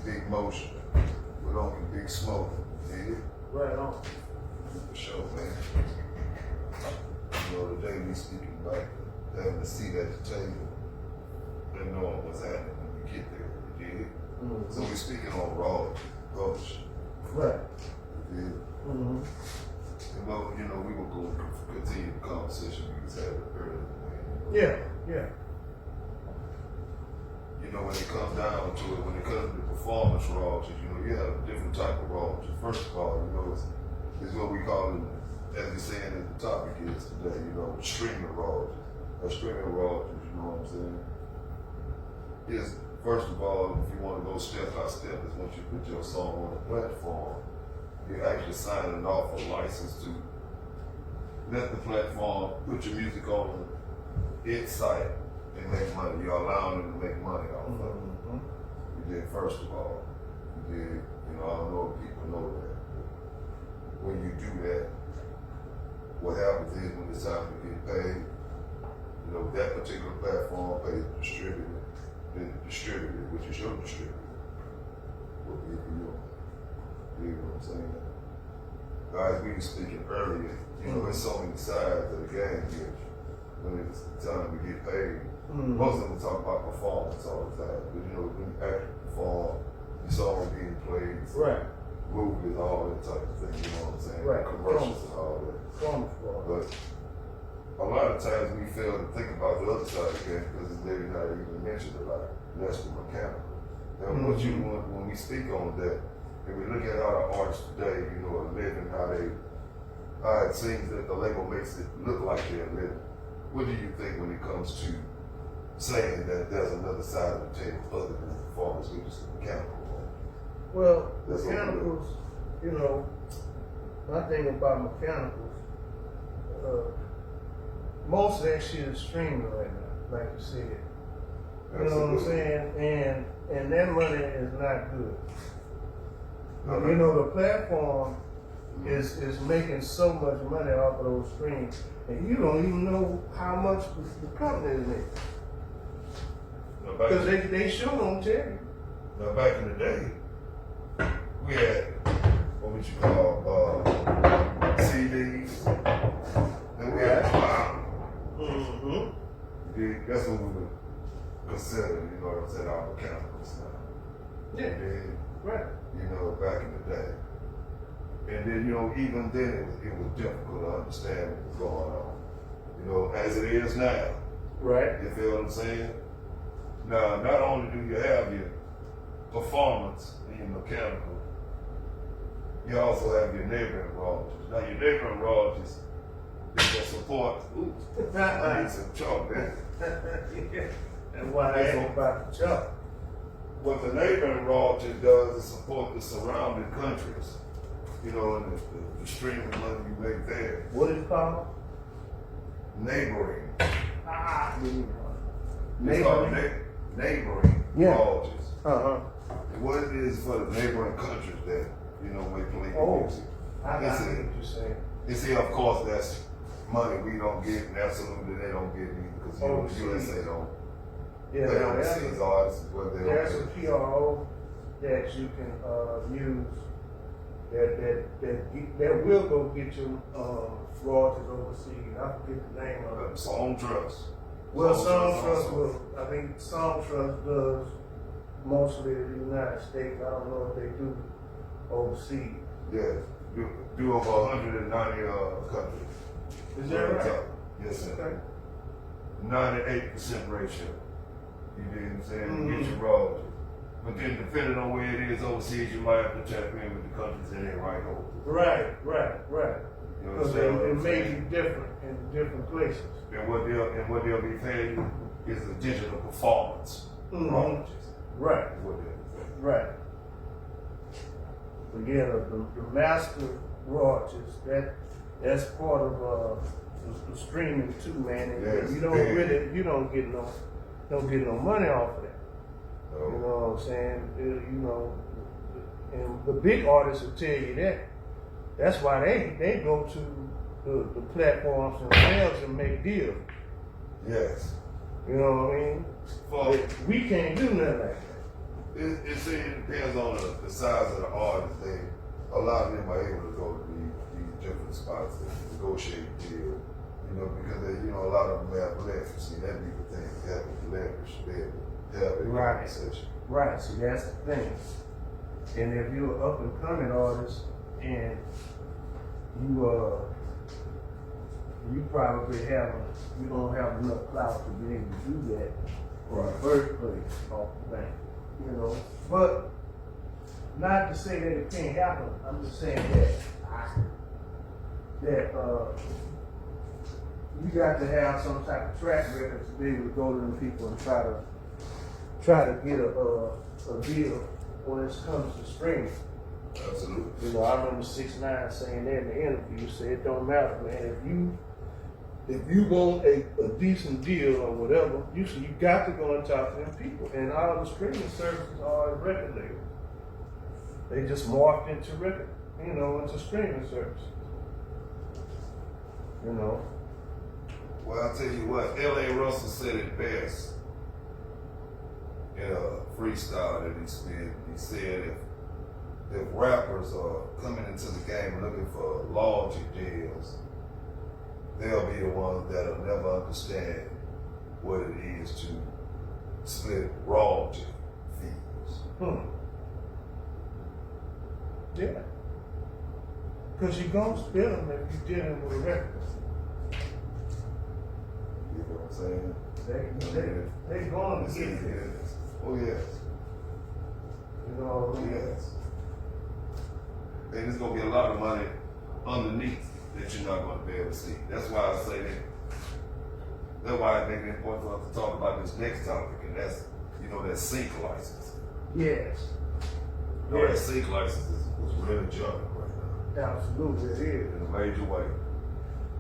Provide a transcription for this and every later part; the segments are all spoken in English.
big motion. We don't get big smoke. Yeah? Right on. For sure, man. You know, today we speaking about having a seat at the table and knowing what's happening when we get there. You dig? So we're speaking on rubbish. Right. You dig? And well, you know, we will go continue the conversation we was having earlier. Yeah, yeah. You know, when it comes down to it, when it comes to performance royalties, you know, you have a different type of royalties. First of all, you know, it's what we call it, as we're saying as the topic is today, you know, streaming royalties. Streaming royalties, you know what I'm saying? Is, first of all, if you want to go step by step, is once you put your song on a platform, you're actually signing off a license to let the platform put your music on its site and make money. You're allowing them to make money off of it. You did, first of all. You did, you know, I don't know if people know that. When you do that, what happens is when it's time to get paid, you know, that particular platform pays the distributor, then the distributor, which is your distributor, will be for you. You know what I'm saying? Guys, we were speaking earlier, you know, there's so many sides of the game here. When it's time to get paid, most of them talk about performance all the time. But you know, when you actually perform, your song being played, right, movies, all that type of thing, you know what I'm saying? Right. Commercials and all that. But a lot of times we fail to think about the other side of the game because it's maybe not even mentioned a lot. That's the mechanical. Now, what you want when we speak on that, if we look at how the artists today, you know, are living, how it seems that the label makes it look like they're living. What do you think when it comes to saying that there's another side of the table other than performance, which is mechanical? Well, mechanicals, you know, my thing about mechanicals, most of that shit is streaming right now, like you said. You know what I'm saying? And that money is not good. You know, the platform is making so much money off of those streams, and you don't even know how much the company is making. Because they sure don't tell you. Now, back in the day, we had what you call CDs, and we had vinyl. That's what we would consider, you know what I'm saying, our mechanicals now. Yeah. Right. You know, back in the day. And then, you know, even then it was difficult to understand what was going on. You know, as it is now. Right. You feel what I'm saying? Now, not only do you have your performance and your mechanical, you also have your neighboring royalties. Now, your neighboring royalties is your support. Ooh, I need some chalk, man. And why I asked about the chalk. What the neighboring royalties does is support the surrounding countries. You know, and the streaming money you make there. What is it called? Neighboring. Neighboring royalties. And what it is for the neighboring countries that, you know, may play music. I got what you're saying. You see, of course, that's money we don't get, and absolutely they don't get either, because you know, the USA don't. Yeah, they don't see as artists what they don't there's a PRO that you can use that will go get you royalties overseas. I forget the name of it. Song Trust. Well, Song Trust will. I think Song Trust does mostly the United States. I don't know if they do overseas. Yes, do over 190 countries. Is that right? Yes, sir. Okay. 98% ratio. You know what I'm saying? You get your royalties. But then depending on where it is overseas, you might have to tap in with the countries that ain't right over. Right. You know Because it may be different in different places. And what they'll be paying you is the digital performance royalties. Right. What they'll be paying. Right. But yeah, the master royalties, that's part of the streaming too, man. And yes, you don't get no money off of that. No. You know what I'm saying? You know, and the big artists will tell you that. That's why they go to the platforms themselves and make deals. Yes. You know what I mean? We can't do nothing like that. It depends on the size of the artist. A lot of them are able to go to these different spots and negotiate deals. You know, because a lot of them have leverage. See, that be the thing. They have leverage. They have a conversation. Right. See, that's the thing. And if you're an up and coming artist and you probably you don't have enough clout to be able to do that in the first place off the bank, you know. But not to say that it can't happen. I'm just saying that you got to have some type of track record to be able to go to them people and try to get a deal when it comes to streaming. Absolutely. You know, I remember 6ix9ine saying that in the interview. He said it don't matter, man. If you want a decent deal or whatever, you got to go and talk to them people. And all the streaming services are record labels. They just morphed into into streaming services. You know. Well, I'll tell you what, L.A. Russell said it best in a freestyle that he spit. He said if rappers are coming into the game looking for loyalty deals, they'll be the ones that'll never understand what it is to split royalty fees. Yeah. Because you're going to split them if you're dealing with a record. You know what I'm saying? They're going to get it. Oh, yes. You know what I mean? Yes. And there's going to be a lot of money underneath that you're not going to be able to see. That's why I say that. That's why I make it important for us to talk about this next topic, and that's, that sync license. Yes. That sync license is really jumping right now. Absolutely, it is. In a major way.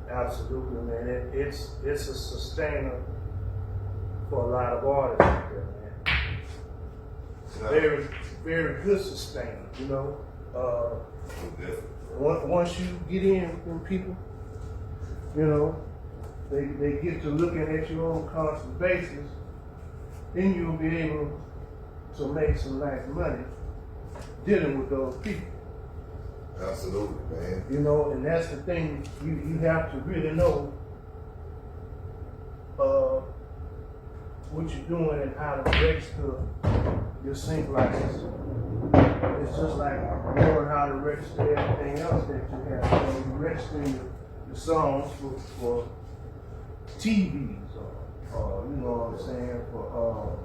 Absolutely, man. It's a sustainer for a lot of artists out there, man. Very, very good sustainer, Once you get in people, they get to looking at you on a constant basis, then you'll be able to make some nice money dealing with those people. Absolutely, man. And that's the thing, you have to really know what you're doing and how to register your sync license. It's just like knowing how to register everything else that you have. You register your songs for TVs or you know what I'm saying, for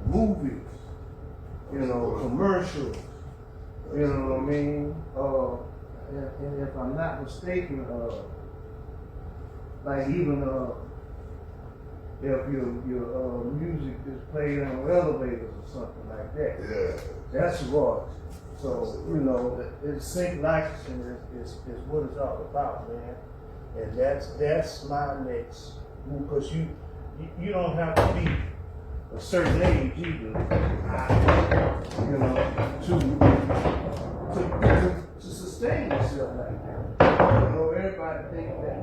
movies, commercials, you know what I mean? And if I'm not mistaken, like even if your music is played on elevators or something like that, that's royalty. So it's sync licensing is what it's all about, man. And that's my next move, because you don't have to be a certain age either, to sustain yourself like that. Everybody thinks that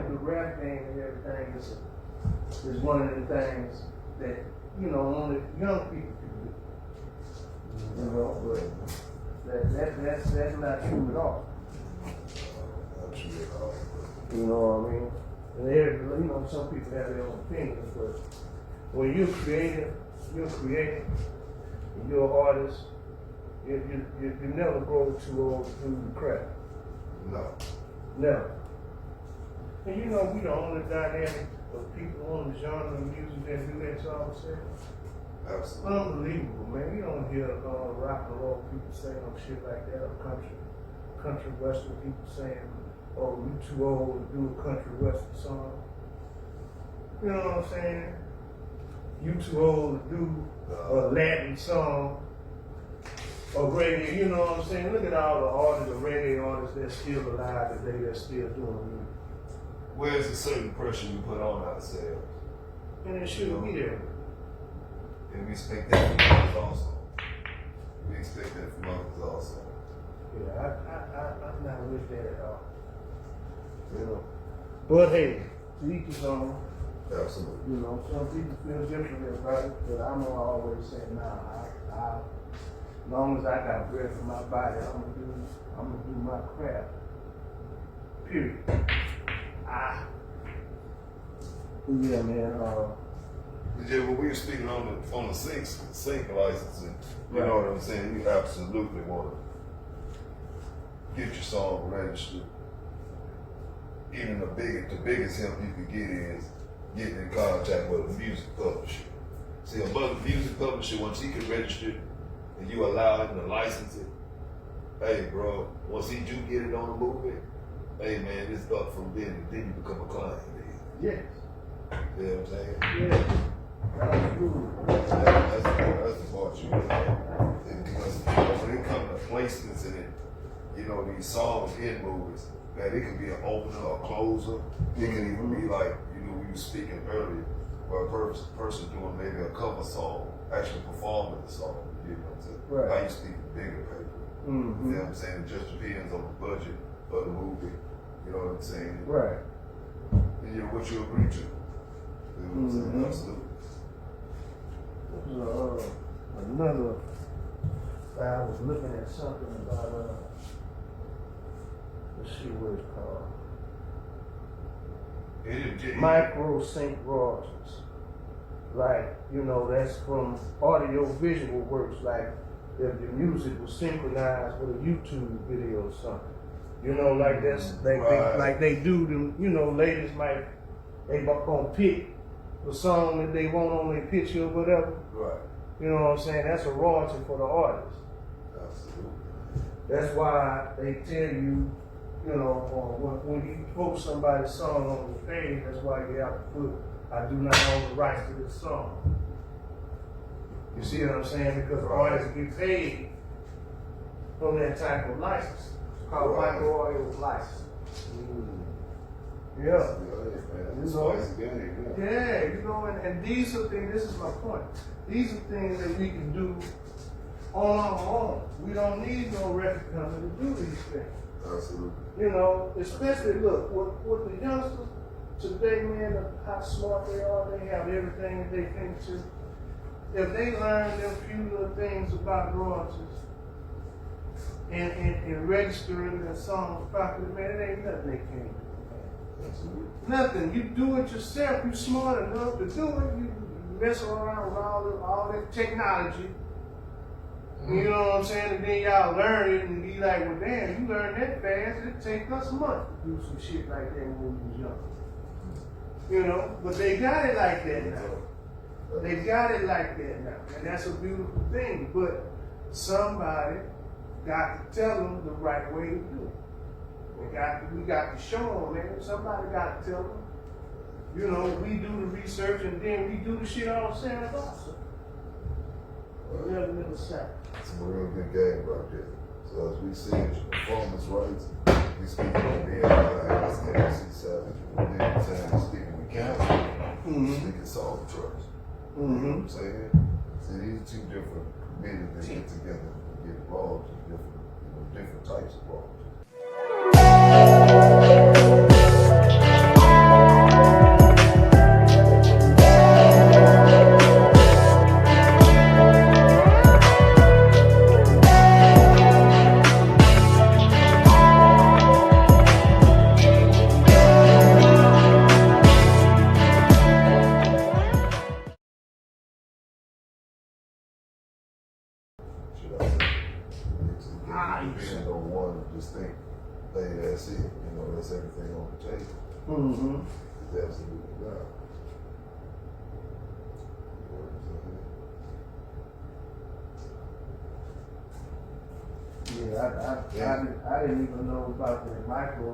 the rap game and everything is one of the things that only young people can do. But that's not true at all. Not true at all. You know what I mean? And some people have their own opinions, but when you're creative, and you're an artist, you never grow too old to do the craft. No. Never. And we the only dynamic of people on the genre of music that do that to ourselves. Absolutely. Unbelievable, man. You don't hear rock and roll people saying shit like that, or country western people saying, "Oh, you too old to do a country western song." You know what I'm saying? You too old to do a Latin song or reggae. You know what I'm saying? Look at all the artists, the reggae artists that's still alive today, that's still doing music. Where's a certain pressure we put on ourselves? And it shouldn't be there. And we expect that from others also. We expect that from others also. Yeah, I'm not with that at all. But hey, to each his own. Absolutely. Some people feel differently about it, but I'm always saying, nah, As long as I got breath in my body, I'm gonna do my craft. Period. Yeah, man. Yeah, when we were speaking on the sync licensing, you know what I'm saying? You absolutely want to get your song registered. Even the biggest help you can get is getting in contact with a music publisher. See, a music publisher, once he can register and you allow him to license it, hey, bro, once he do get it on the movie, hey, man, it's up from then you become a client. Yes. You know what I'm saying? Yeah. That's That's the part you know. Because when it comes to placements in it, you know, these songs in movies, man, it could be an opener or a closer. It could even be like, you know, we were speaking earlier, where a person doing maybe a cover song, actually performing the song, you know what I'm saying? Right. How you speak bigger paper. You know what I'm saying? It just depends on the budget of the movie. You know what I'm saying? Right. And you know what you agree to. You know what I'm saying? Absolutely. Another, I was looking at something about, let's see what it's called. Micro sync royalties. Like, you know, that's from audio visual works, like if the music was synchronized with a YouTube video or something. You know, like that's, like they do them, you know, ladies might, they gonna pick the song that they want on their picture or whatever. Right. You know what I'm saying? That's a royalty for the artist. Absolutely. That's why they tell you, you know, when you post somebody's song on the page, that's why you have to put, I do not own the rights to this song. You see what I'm saying? Because artists get paid from that type of license. It's called micro audio license. Yeah. Yeah, you know, and these are things, this is my point. These are things that we can do on our own. We don't need no record company to do these things. Absolutely. You know, especially, look, with the youngsters today, man, how smart they are, they have everything that they think to. If they learn them few little things about royalties and registering their songs properly, man, it ain't nothing they can't do. Absolutely. Nothing. You do it yourself. You're smart enough to do it. You mess around with all that technology. You know what I'm saying? And then y'all learn it and be like, well, damn, you learn that fast. It take us months to do some shit like that when we was young. You know? But they got it like that now. They got it like that now. And that's a beautiful thing. But somebody got to tell them the right way to do it. We got to show them, man. Somebody got to tell them. You know, we do the research and then we do the shit ourselves also. Real little set. It's a real good game right there. So as we see it, performance rights, we speak on being like MC Savage, we're saying speaking with counsel, speaking song trust. You know what I'm saying? See, these are two different committees that get together and get involved in different types of roles. Depend on one distinct thing, that's it. You know, that's everything on the table. It's absolutely not. You know what I'm saying? Yeah, I didn't even know about the micro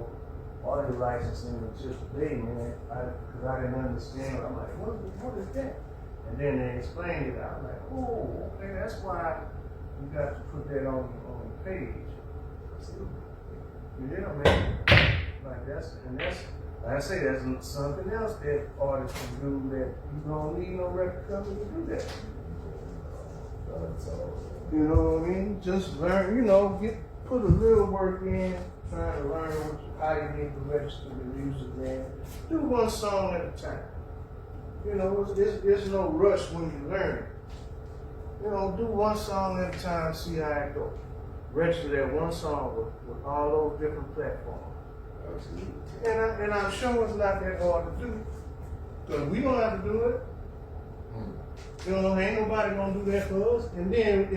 audio licensing until today, man. Because I didn't understand. I'm like, what is that? And then they explained it. I'm like, oh, okay, that's why you got to put that on the page. Absolutely. Yeah, man. Like that's like I say, that's something else that artists can do that you don't need no record company to do that. You know what I mean? Just learn, you know, put a little work in, trying to learn how you need to register the music, man. Do one song at a time. You know, there's no rush when you learn it. do one song at a time, see how it goes. Register that one song with all those different platforms. Absolutely. And I'm sure it's not that hard to do. Because we don't have to do it. Ain't nobody gonna do that for us. And then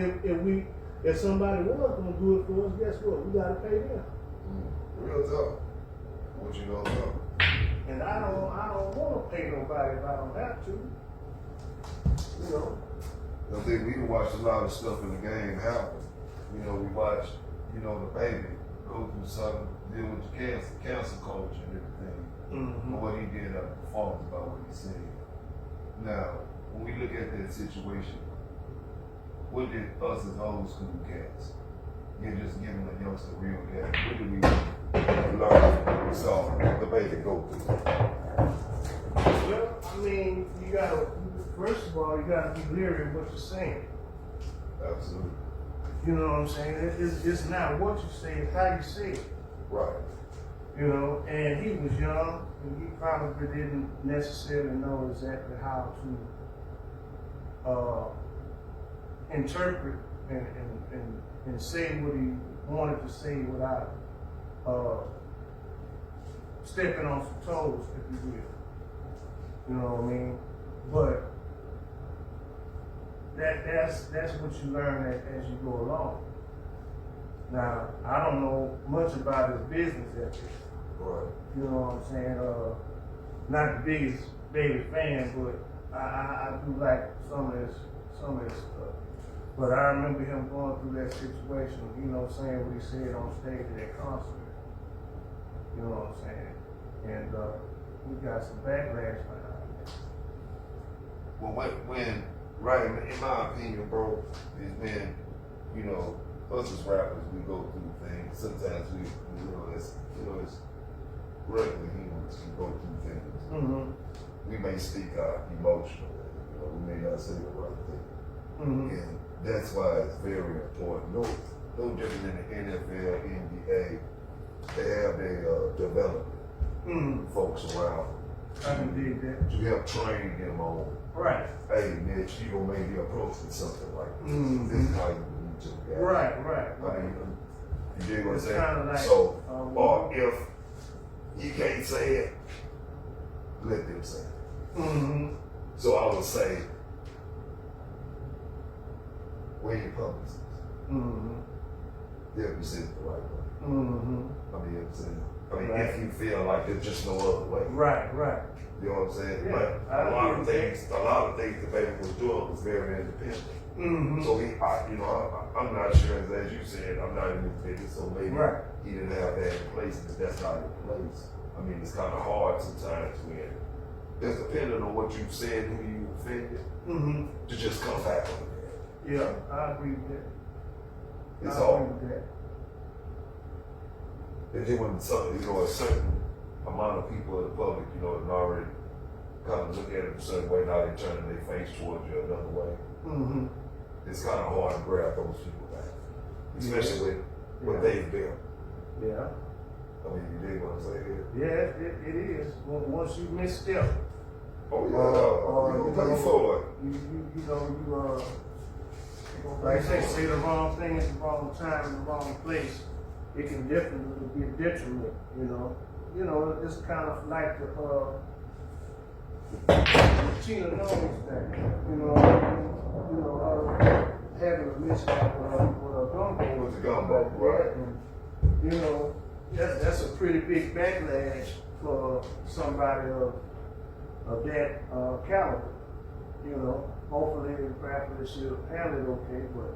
if somebody was gonna do it for us, guess what? We gotta pay them. Real talk. What you don't know. And I don't wanna pay nobody if I don't have to. I think we can watch a lot of stuff in the game happen. We watch, the baby go through something, deal with the cancer culture and everything. And what he did at the performance about what he said. Now, when we look at that situation, what did us as old school cats, just giving a youngster real cat, what did we learn when we saw the baby go through? Well, I mean, first of all, you gotta be leery of what you're saying. Absolutely. You know what I'm saying? It's not what you say, it's how you say it. Right. And he was young, and he probably didn't necessarily know exactly how to interpret and say what he wanted to say without stepping on some toes, if you will. You know what I mean? But that's what you learn as you go along. Now, I don't know much about his business ethics. Right. You know what I'm saying? Not the biggest baby fan, but I do like some of his stuff. But I remember him going through that situation, saying what he said on stage at that concert. You know what I'm saying? And we got some backlash behind that. Well, right, in my opinion, bro, is when, us as rappers, we go through things. Sometimes it's regular humans can go through things. We may speak out emotionally, we may not say the right thing. And that's why it's very important. No different than the NFL, NBA, they have their development folks around. I can dig that. You help train them on. Right. Hey, Mitch, you gonna maybe approach with something like this. This is how you need to react. Right. I mean, you dig what I'm It's saying? kinda like, So, or if you can't say it, let them say it. So I would say, where your publicists? They'll be saying it the right way. I mean, Right. if you feel like there's just no other way. Right. You know what I'm saying? Yeah, But a lot of things the baby was doing was very independent. So I'm not sure, as you said, I'm not in the business, so maybe he didn't have that in place, because that's not in place. I mean, it's kind of hard sometimes when, just depending on what you said, who you offended, to just come back on that. Yeah, I agree with that. It's I hard. agree with that. And then when a certain amount of people in the public, and already kind of look at it a certain way, now they turn their face towards you another way. It's kind of hard to grab those people back, especially with what they've built. Yeah. I mean, you dig what I'm saying? Yeah, it is. Once you misstep. Oh yeah, you're gonna pay for it. Like I say the wrong thing at the wrong time in the wrong place. It can definitely be a detriment, it's kind of like the Tina Knowles thing, having a mishap with a gumbo. With the gumbo, right. And, that's a pretty big backlash for somebody of that caliber. Hopefully she'll handle it okay, but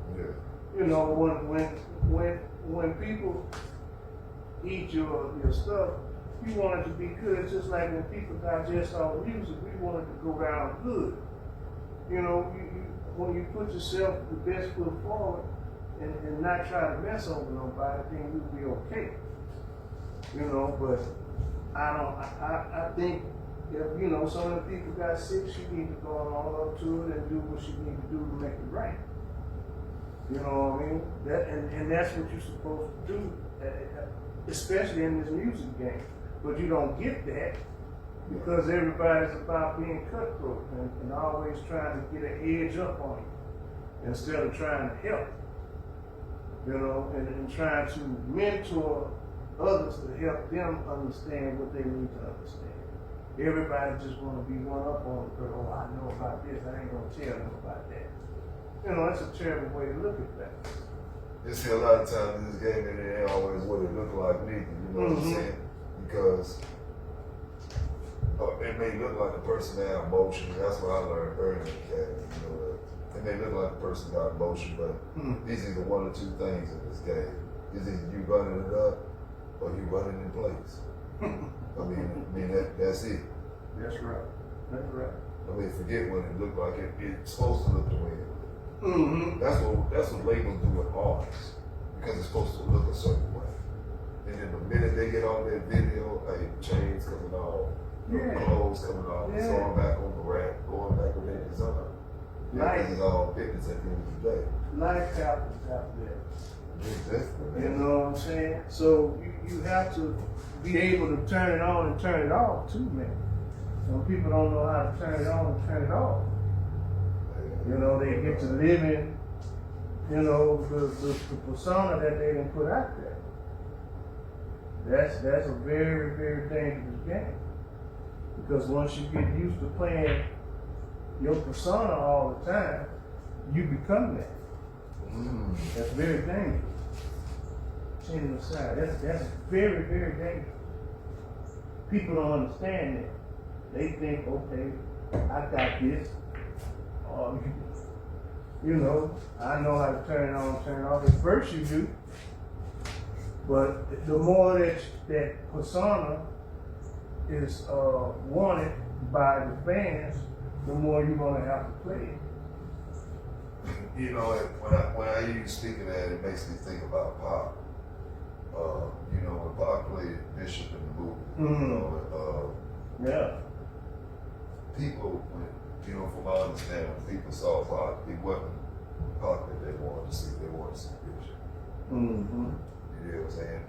when people eat your stuff, you want it to be good, just like when people digest our music, we want it to go down good. When you put yourself the best foot forward and not try to mess over nobody, then you'll be okay. But I think if some of the people got sick, she need to go on up to it and do what she need to do to make it right. You know what I mean? And that's what you're supposed to do, especially in this music game. But you don't get that because everybody's about being cutthroat and always trying to get an edge up on you. instead of trying to help, and trying to mentor others to help them understand what they need to understand. Everybody just want to be one up on it, oh, I know about this, I ain't gonna tell them about that. That's a terrible way to look at that. You see, a lot of times in this game, it ain't always what it look like neither, you know what I'm saying? Because it may look like a person that have emotion. That's what I learned early in the academy, it may look like a person got emotion, but these are the one or two things in this game. It's either you running it up or you running in place. That's it. That's right. That's right. Forget what it looked like. It's supposed to look the way it looked. That's what labels do with artists, because it's supposed to look a certain way. And then the minute they get on that video, chains coming off, clothes coming off, it's all back on the rack, going back with their design. This is all business at the end of the day. Life happens out there. Exactly. You know what I'm saying? So you have to be able to turn it on and turn it off too, man. Some people don't know how to turn it on and turn it off. They get to live in, the persona that they done put out there. That's a very, very dangerous game. Because once you get used to playing your persona all the time, you become that. That's very dangerous. Changing the side. That's very, very dangerous. People don't understand that. They think, okay, I got this. I know how to turn it on, turn it off. At first you do. But the more that persona is wanted by the fans, the more you're gonna have to play it. When I use speaking that, it makes me think about Pop. When Pop played Bishop in the movie, people, from my understanding, when people saw Pop, it wasn't Pop that they wanted to see. They wanted to see Bishop. You know what I'm saying?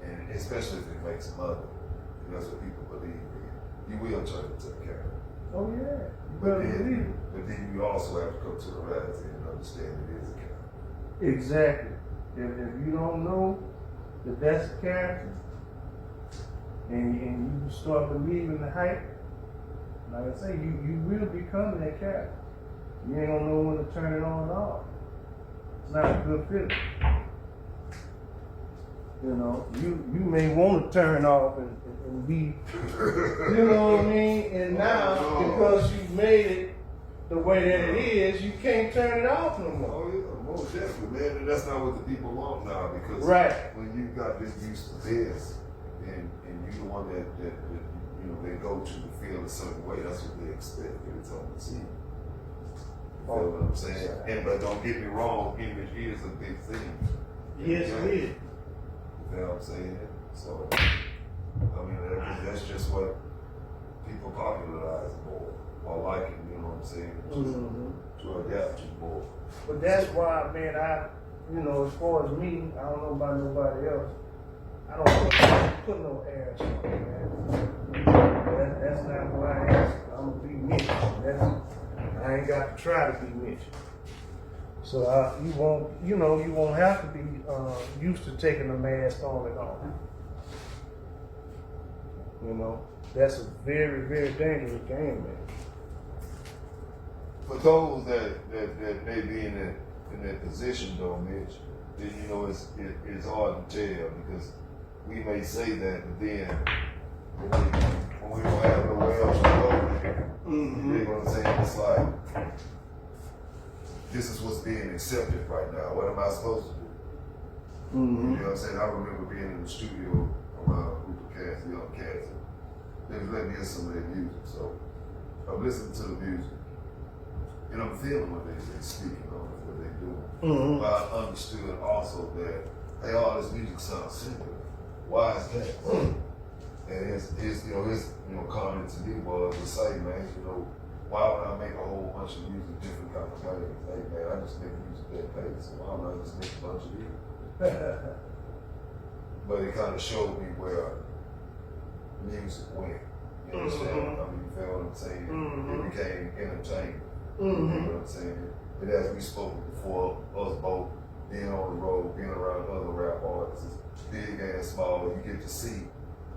And especially if it makes money, that's what people believe in. You will turn into a character. Oh yeah. But then you also have to come to the reality and understand it is a character. Exactly. If you don't know that that's a character, and you start believing the hype, like I say, you will become that character. You ain't gonna know when to turn it on and off. It's not a good feeling. You may want to turn off and be, and now, because you made it the way that it is, you can't turn it off no more. Oh yeah, most definitely, man. And that's not what the people want now, because when you got this used to this, and you the one that they go to feel a certain way, that's what they expect every time they see you. You know what I'm saying? But don't get me wrong, image is a big thing. Yes, it is. You know what I'm saying? So, that's just what people popularize more, or like it, you know what I'm saying? To adapt to more. But that's why, man, as far as me, I don't know about nobody else. I don't put no ass on it, man. That's not who I am. I'm gonna be Mitch. I ain't got to try to be Mitch. So you won't have to be used to taking the mask on and off. That's a very, very dangerous game, man. For those that may be in that position, though, Mitch, then it's hard to tell, because we may say that, but then when we don't have nowhere else to go, you know what I'm saying? It's like, this is what's being accepted right now. What am I supposed to do? You know what I'm saying? I remember being in the studio around a group of cats, young cats, and they was letting me hear some of their music. So I'm listening to the music, and I'm feeling what they're speaking on, what they're doing. But I understood also that, hey, all this music sounds similar. Why is that? And his comment to me was to say, man, why would I make a whole bunch of music, different kind of things? Hey, man, I just make music that pays, so why don't I just make a bunch of music? But it kind of showed me where music went. You understand? You feel what I'm saying? It became entertainment. You know what I'm saying? And as we spoke before, us both being on the road, being around other rap artists, big and small, you get to see,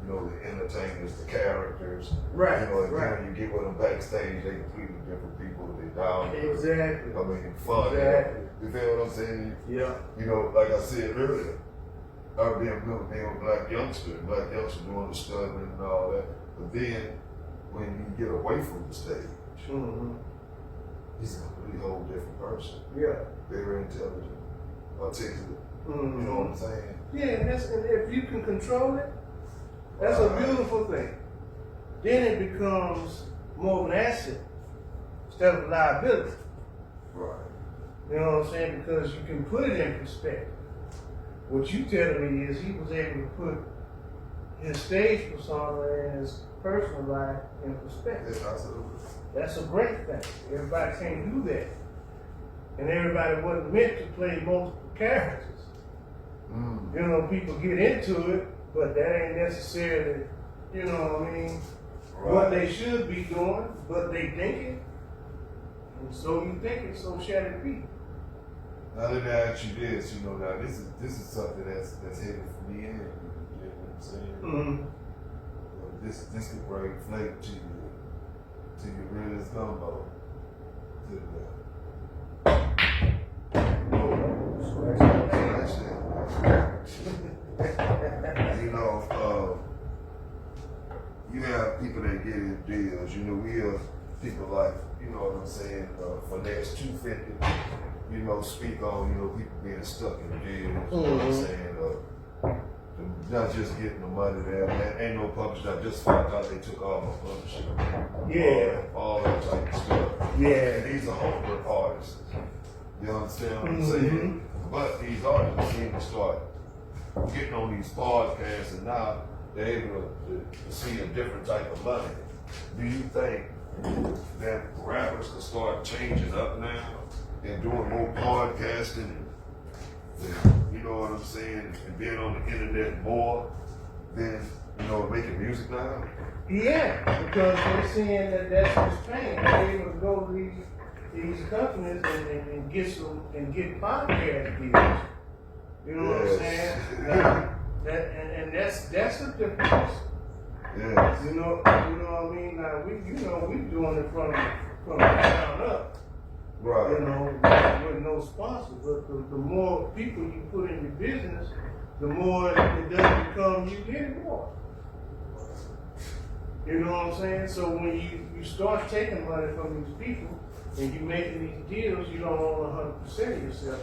you know, the entertainers, the characters. Right. You know, and right. then when you get with them backstage, they completely different people. They down. Exactly. I mean, fun. Exactly. You feel what I'm saying? Yeah. You know, like I said earlier, I remember being a black youngster doing the stuttering and all that. But then, when you get away from the stage, he's a completely whole different person. Yeah. Very intelligent, articulate. You Mm-hmm. know what I'm saying? Yeah, and if you can control it, that's a beautiful thing. Then it becomes more of an asset instead of a liability. Right. You know what I'm saying? Because you can put it in perspective. What you telling me is he was able to put his stage persona and his personal life in perspective. Yes, absolutely. That's a great thing. Everybody can't do that. And everybody wasn't meant to play multiple characters. You know, people get into it, but that ain't necessarily, you know what I mean, what they should be doing, but they think it. And so you think it, so shall it be. Now let me ask you this, you know, now this is something that's hidden from me and you know what I'm saying? This could bring flavor to your realest gumbo. To you know, you have people that get in deals. You know, we have people like, you know what I'm saying, finessed 250. You know, speak on, you know, people being stuck in deals. You know what I'm saying? Not just getting the money there. Man, ain't no publisher. I just found out they took all my publishing. Yeah. All that type of stuff. Yeah. And these are hungry artists. You understand what I'm saying? But these artists seem to start getting on these podcasts, and now they're able to see a different type of money. Do you think that rappers can start changing up now and doing more podcasting? You know what I'm saying? And being on the internet more than, you know, making music now? Yeah, because they're seeing that that's what's paying. They're able to go to these companies and get some and get podcast deals. You know what I'm saying? And that's a difference. Yes. You know what I mean? Now we doing it from the ground up. Right. You know, with no sponsor. But the more people you put in your business, the more it does become you get more. You know what I'm saying? So when you start taking money from these people and you making these deals, you don't own 100% of yourself.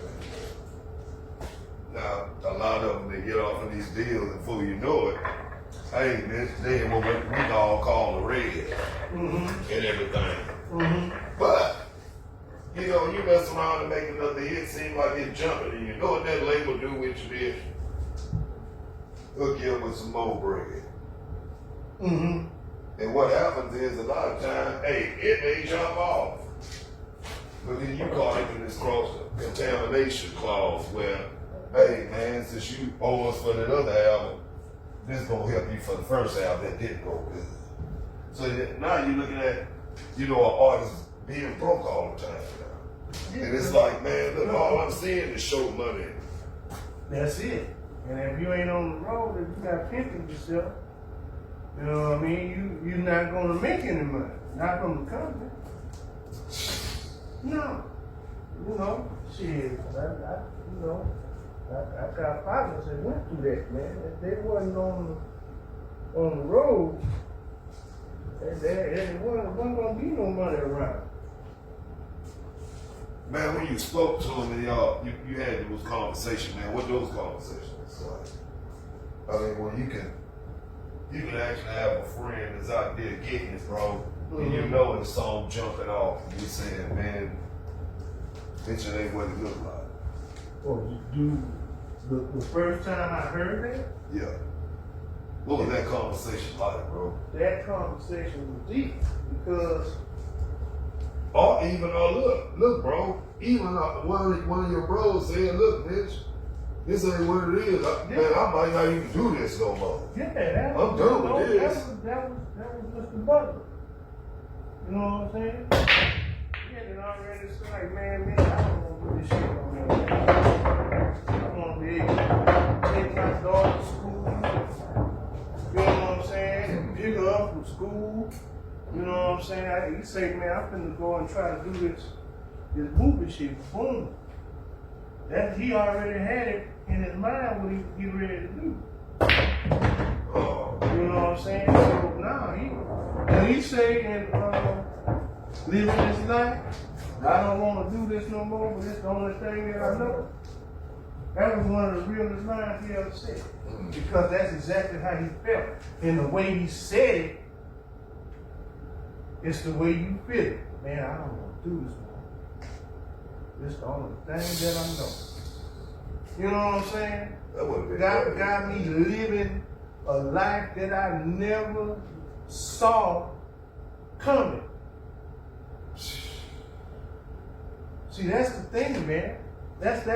Now, a lot of them, they get off of these deals, and before you know it, hey, man, they in what we all call the red and everything. But, you know, you mess around and make another hit seem like it's jumping, and you know what that label do with you is hook you up with some more bread. And what happens is a lot of times, hey, it may jump off. But then you caught into this cross-contamination clause where, hey man, since you owe us for that other album, this is gonna help you for the first album that didn't go good. So now you're looking at, you know, an artist being broke all the time now. And it's like, man, look, all I'm seeing is show money. That's it. And if you ain't on the road, if you got pimping yourself, you know what I mean, you're not gonna make any money. Not from the company. No. You know, shit, I got partners that went through that, man. If they wasn't on the road, there wasn't gonna be no money around. Man, when you spoke to them and y'all, you had those conversations, man, what those conversations like? I mean, when you can actually have a friend that's out there getting it, bro, and you know the song jumping off, and you saying, man, bitch, it ain't what it look like. Oh, the first time I heard that? Yeah. What was that conversation like, bro? That conversation was deep because. Or even, look, bro. Even one of your bros said, look, bitch, this ain't what it is. Man, I might not even do this no more. Yeah, I'm done with this. That was Mr. Butler. You know what I'm saying? Yeah, thinking already. It's like, man, I don't want to do this shit no more. Man. I want to be able to take my daughter to school. You know what I'm saying? And pick her up from school. You know what I'm saying? He say, man, I'm finna go and try to do this movie shit. Boom. That he already had it in his mind what he was getting ready to do. You know what I'm saying? So now when he say and living this life, I don't want to do this no more, but it's the only thing that I know. That was one of the realest lines he ever said. Because that's exactly how he felt. And the way he said it, it's the way you feel it. Man, I don't want to do this more. It's the only thing that I know. You know what I'm saying? That would have been got me living a life that I never saw coming. See, that's the thing, man. That's the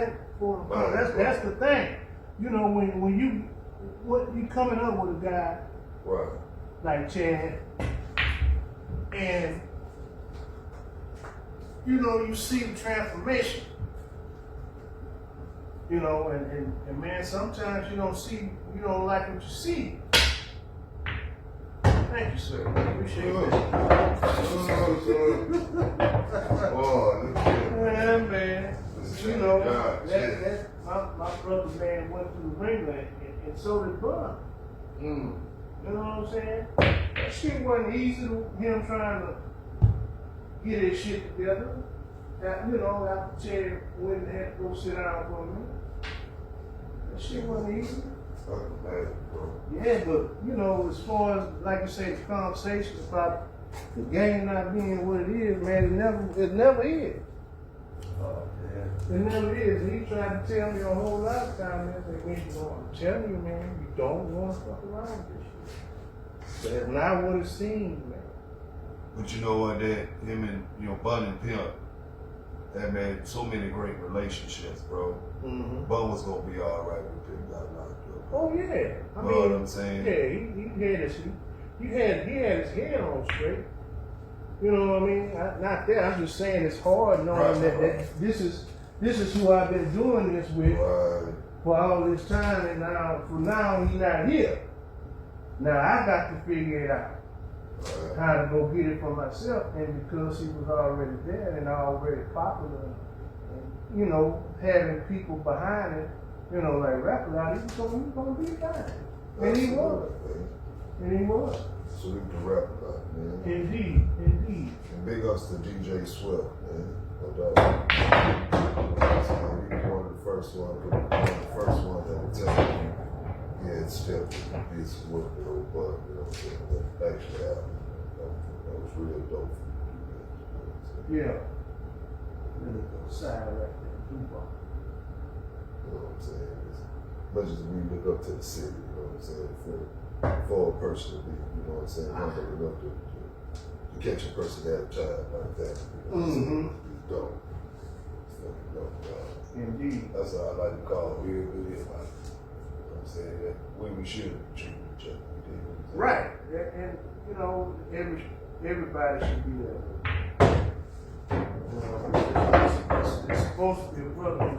thing. You know, when you coming up with a guy right. like Chad, and you know, you see the transformation. You know, and man, sometimes you don't like what you see. Thank you, sir. Appreciate that. Oh, look at Yeah, man. You know, God, my brother, man, went through the ringer, and so did Bud. You know what I'm saying? That shit wasn't easy, him trying to get his shit together. That, you know, after Chad went and had to go sit down for a minute. That shit wasn't easy. Yeah, but, you know, as far as, like you say, the conversation about the game not being what it is, man, it never is. It never is. And he tried to tell me a whole lot of times, I'm telling you, man, you don't want to fuck around with this shit. But it's not what it seems, man. But you know what, that him and Bun and Pimp had made so many great relationships, bro. Bun was gonna be all right with Pimp got locked up. Oh yeah, I know mean, what I'm saying? Yeah, he had his head on straight. You know what I mean? Not that. I'm just saying it's hard knowing that this is who I've been doing this with for all this time, and now he's not here. Now I got to figure it out. How to go get it for myself, and because he was already there and already popular, and you know, having people behind it, you know, like Rap Lot, he was gonna be fine. And he was. And he was. Salute to Rap Lot, man. Indeed. And big ups to DJ Swift, man. No doubt. He was one of the first ones that would tell me he had stepped his work with old Bud, you know what I'm saying? That actually happened. That was real dope for you to do that. Yeah. Really good side right there. You know what I'm saying? As much as we look up to the city, you know what I'm saying? For a person to be, you know what I'm saying, humble enough to catch a person at a time like that, you know what I'm saying? It's dope. It's fucking dope, dog. Indeed. That's how I like to call it real good about it. You know what I'm saying? That way we should treat each other. Right. And you know, everybody should be there. It's supposed to be a brotherhood.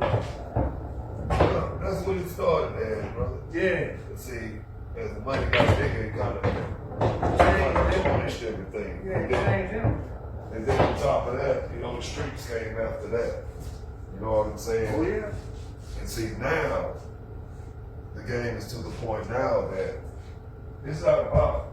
That's when it started, man, brother. Yeah. See, as the money got bigger, it kind of tarnished everything. Yeah, and then on top of that, you know, the streets came after that. You know what I'm saying? Oh yeah. And see, now the game is to the point now that it's not about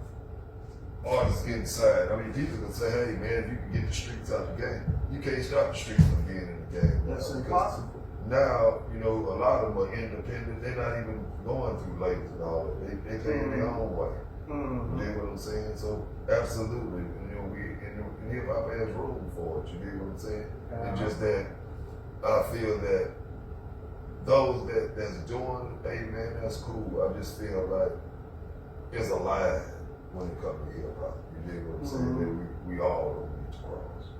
artists getting signed. I mean, people can say, hey man, you can get the streets out the game. You can't stop the streets from being in the game. That's impossible. Now, you know, a lot of them are independent. They're not even going through labels and all that. They paying their own way. You know what I'm saying? So absolutely, you know, we in hip hop has room for it. You know what I'm saying? And just that I feel that those that's doing, hey man, that's cool. I just feel like it's a line when it comes to hip hop. You know what I'm saying? That we all don't need to cross.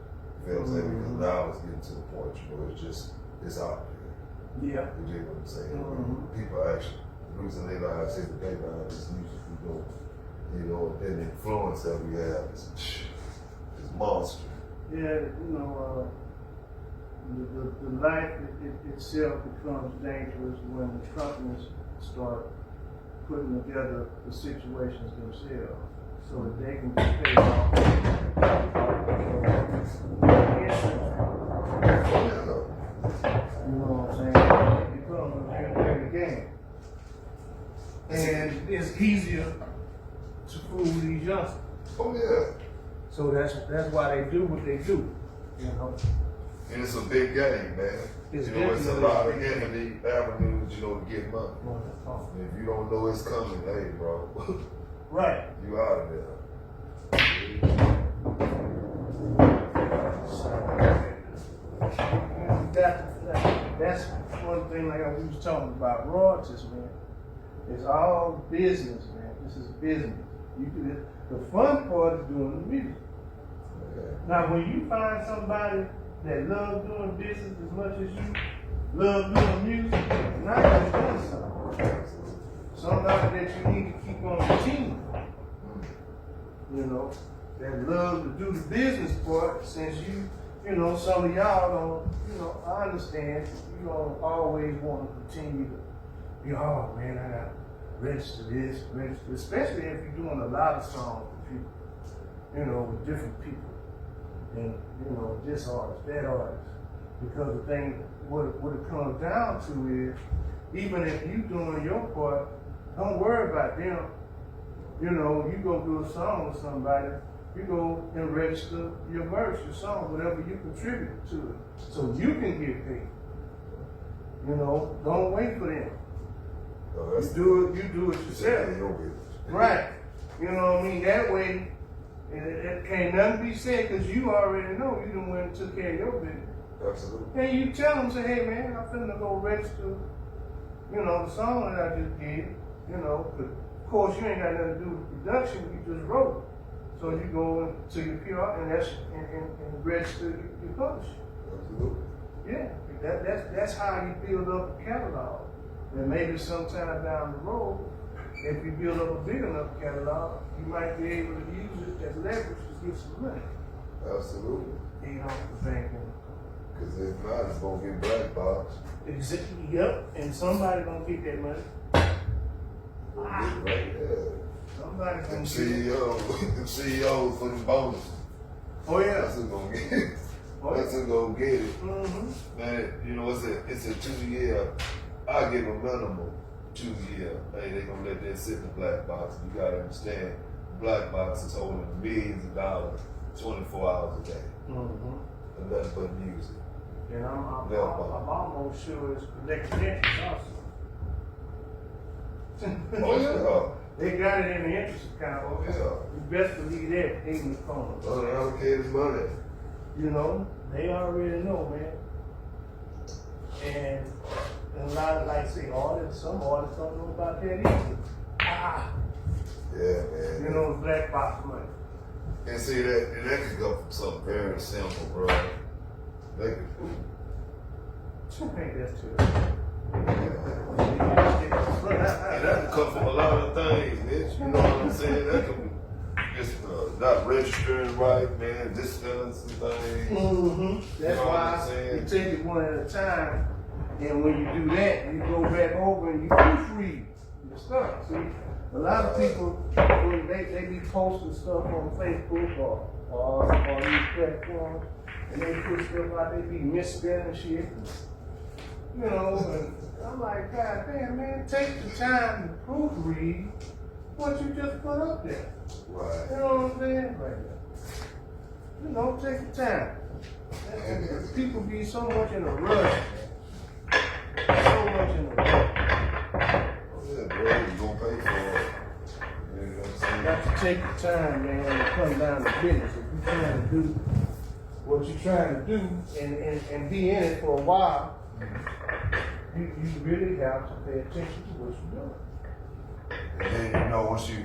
You know what I'm saying? Because now it's getting to the point, you know, it's out there. Yeah. You know what I'm saying? People actually losing their lives every day behind this music we do. You know, and the influence that we have is monster. Yeah, you know, the life itself becomes dangerous when the companies start putting together the situations themselves so that they can get paid off. You know what I'm saying? It becomes a very big game. And it's easier to fool these youngsters. Oh yeah. So that's why they do what they do, you know. And it's a big game, man. It's it's a lot of avenues, to get money. Oh. And if you don't know it's coming, hey, bro, Right. you out of there. That's one thing like we was talking about royalties, man. It's all business, man. This is business. The fun part is doing the music. Okay. Now, when you find somebody that loves doing business as much as you love doing music, now you're doing something. Somebody that you need to keep on the team. That loves to do the business part, since some of y'all don't, I understand, you don't always want to continue to, oh man, I got to register this, especially if you're doing a lot of songs with people, with different people. And, this artist, that artist. Because the thing, what it comes down to is, even if you doing your part, don't worry about them. You go do a song with somebody, you go and register your verse, your song, whatever you contribute to it, so you can get paid. Don't wait for them. No, You do it yourself. Right. You know what I mean? That way, it can't nothing be said, because you already know you done went and took care of your business. Absolutely. And you tell them, say, hey man, I'm finna go register, the song that I just did, but of course you ain't got nothing to do with production, you just wrote it. So you go to your PR and register your publishing. Absolutely. Yeah, that's how you build up a catalog. And maybe sometime down the road, if you build up a big enough catalog, you might be able to use it as leverage to get some money. Absolutely. The bank. Because if not, it's going to get blackboxed. Exactly. Yep. And somebody gonna get that money. Right there. Somebody gonna Them get CEOs for the bonus. Oh yeah. That's who's going to get it. That's who's going to get it. Mm-hmm. Man, it's a 2-year. I give a minimum 2 year. Hey, they gonna let that sit in the black box. You gotta understand, black box is holding millions of dollars 24 hours a day. Mm-hmm. And nothing but music. And I'm almost sure it's collective interest also. Oh yeah. They got it in the interest account. Oh yeah. You best believe that in the corner. Unallocated money. They already know, man. And a lot of, like say, some artists don't know about that either. Yeah, man. Black box money. And see that could go from something very simple, bro. They could. I think that's true. And that could come from a lot of things, bitch. You know what I'm saying? That could be just not registering right, man, distance and things. Mm-hmm. That's why you take it one at a time. And when you do that, you go back over and you proofread your stuff. See, a lot of people, when they be posting stuff on Facebook or these platforms, and they put stuff out, they be misspelling shit. And I'm like, God damn, man, take the time to proofread what you just put up there. Right. You know what I'm saying? Right there. Take the time. And people be so much in a rush, man. So much in the rush. Oh yeah, bro, you gonna pay for it. You know what I'm saying? You got to take the time, man, and come down to business. If you're trying to do what you're trying to do and be in it for a while, you really have to pay attention to what you're doing. And then once you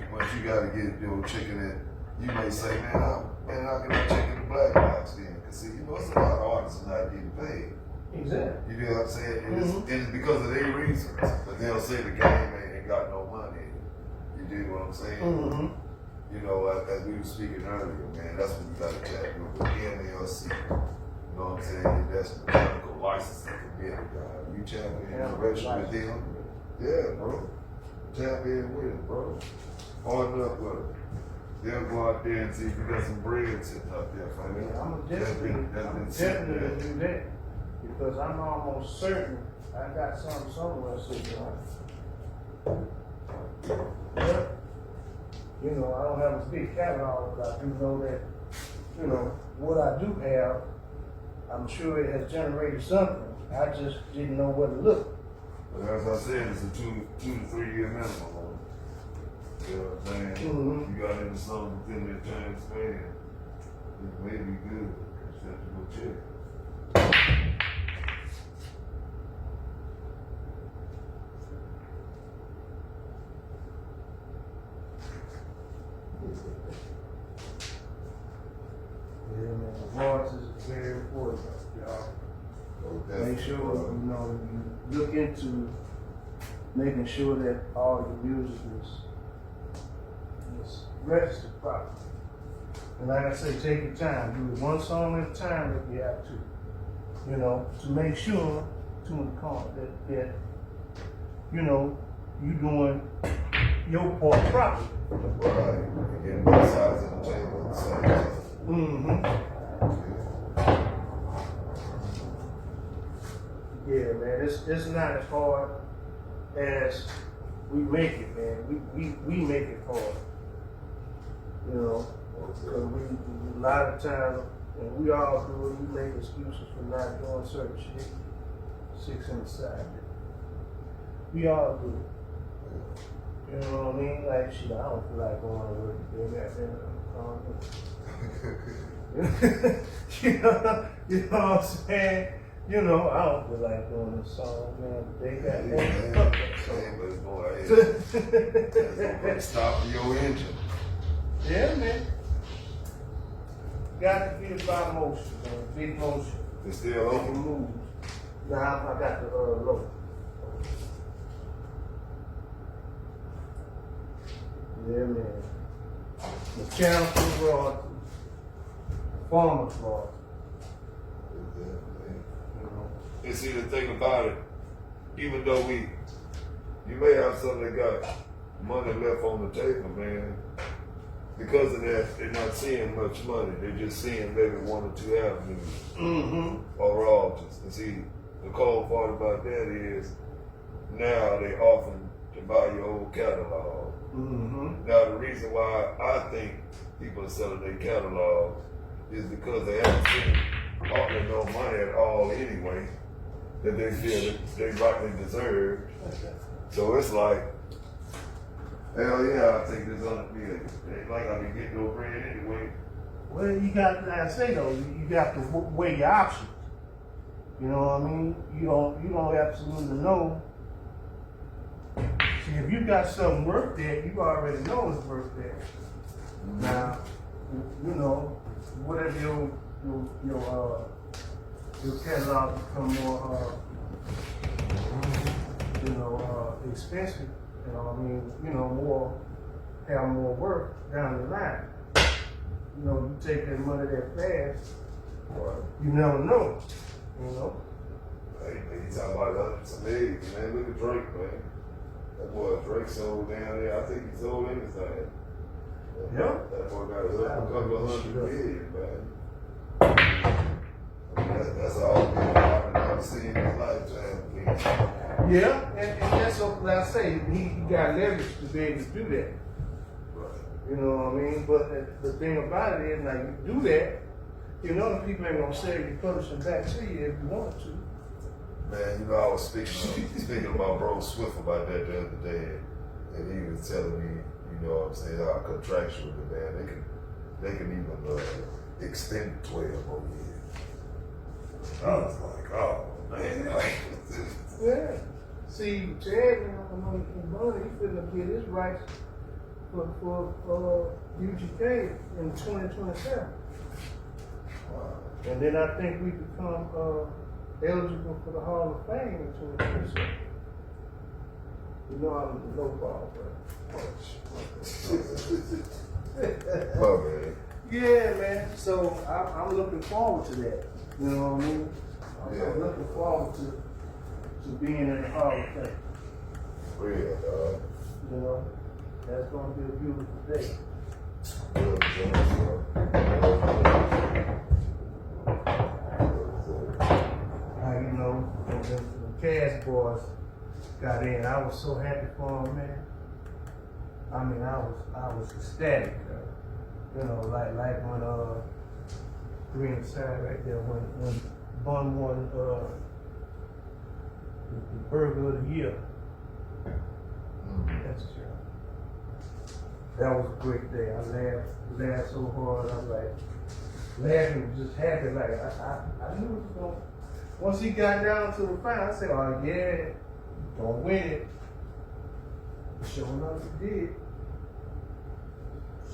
gotta get your chicken in, you may say, how can I check in the black box then? Because see, it's a lot of artists not getting paid. Exactly. You know what I'm saying? And it's because of their reasons. But they'll say the game ain't got no money in it. You dig what I'm saying? Mm-hmm. you know, as we were speaking earlier, man, that's when you got to tap with the MLC. You know what I'm saying? That's mechanical licensing committee, guy. You tap in and register with them. Yeah, bro. Tap in with it, bro. Partner up with it. They'll go out there and see if you got some bread sitting up there for you. I'm definitely do that because I'm almost certain I got something somewhere sitting on. But, you know, I don't have a big catalog, but I do know that, you know, what I do have, I'm sure it has generated something. I just didn't know where to look. But as I said, it's a 2 to 3 year minimum. You know what I'm saying? Mm-hmm. You got into something within that time span, it may be good. You just have to go check. Yeah, man, the voice is very important, y'all. Make sure, you know, you look into making sure that all your music is registered properly. And like I say, take your time. Do it one song at a time if you have to. You know, to make sure that you know, you doing your part properly. Right. Getting both sides of the table at the same time. Yeah, man, it's not as hard as we make it, man. We make it hard. You know, because we a lot of times, and we all do it, we make excuses for not doing certain shit. 6 in the side. We all do it. You know what I mean? Like, shit, I don't feel like going to work today. You know what I'm saying? You know, I don't feel like doing this song, man. They got that. It's gonna stop your engine. Yeah, man. Got to be about motion, man. Big motion. It's still open. Move. Now I got the low. Yeah, man. Mechanical royalty, farmer's royalty. And see the thing about it, even though you may have something that got money left on the table, man. Because of that, they're not seeing much money. They're just seeing maybe 1 or 2 avenues or royalties. And see, the cold part about that is now they offering to buy your old catalog. Now the reason why I think people are selling their catalogs is because they haven't seen hardly no money at all anyway that they feel that they rightly deserve. So it's like, hell yeah, I think this other bill. Like I can get no bread anyway. Well, you got, like I say though, you got to weigh your options. You know what I mean? You don't absolutely know. See, if you got something worth that, you already know it's worth that. Now, you know, whatever your catalog become more, expensive. You know, I mean, you know, have more work down the line. You know, you take that money that fast, you never know. You know. Hey, you talking about hundreds of millions, man. Look at Drake, man. That boy Drake sold down there. I think he sold anything. Yeah. That boy got a couple of $100 million, man. That's all I've never seen in his lifetime. Yeah, and that's what I say. He got leverage to be able to do that. Right. You know what I mean? But the thing about it is, now you do that, you know the people ain't gonna sell your publishing back to you if you want to. Man, you know, I was speaking to my bro Swift about that the other day, and he was telling me, you know what I'm saying, how contractual the man, they can even extend it 12 more years. I was like, oh man, like, yeah. See, Chad, man, money, he finna get his rights for UGK in 2027. And then I think we become eligible for the Hall of Fame in 2027. You know I'm the low ball, but Well, man. Yeah, man. So I'm looking forward to that. You know what I mean? Yeah. I'm looking forward to being in the Hall of Fame. Real, dog. You know, that's gonna be a beautiful day. You know, when the Cash Boys got in, I was so happy for them, man. I mean, I was ecstatic. You know, like when Green Side right there, when Bun won the Burger of the Year. That's true. That was a great day. I laughed so hard. I was like laughing, just happy. Like I knew it was going. Once he got down to the final, I said, "Oh yeah, don't win it." Sure enough, he did.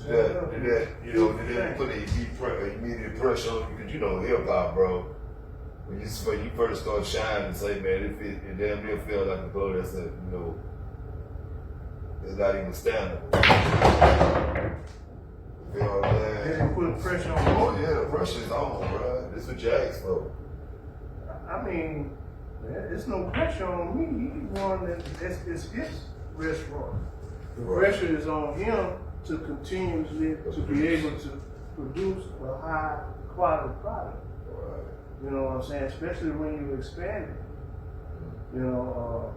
Did that put immediate pressure on you? Because you know hip hop, bro. When you first start shining and say, man, it damn near feel like a blow that's it's not even standable. You know what I'm saying? Did it put pressure on you? Oh yeah, the pressure is on, bro. This is what Jack's for. I mean, there's no pressure on me. He won it's his restaurant. The pressure is on him to continuously to be able to produce a high quality product. Right. You know what I'm saying? Especially when you expand it. You know,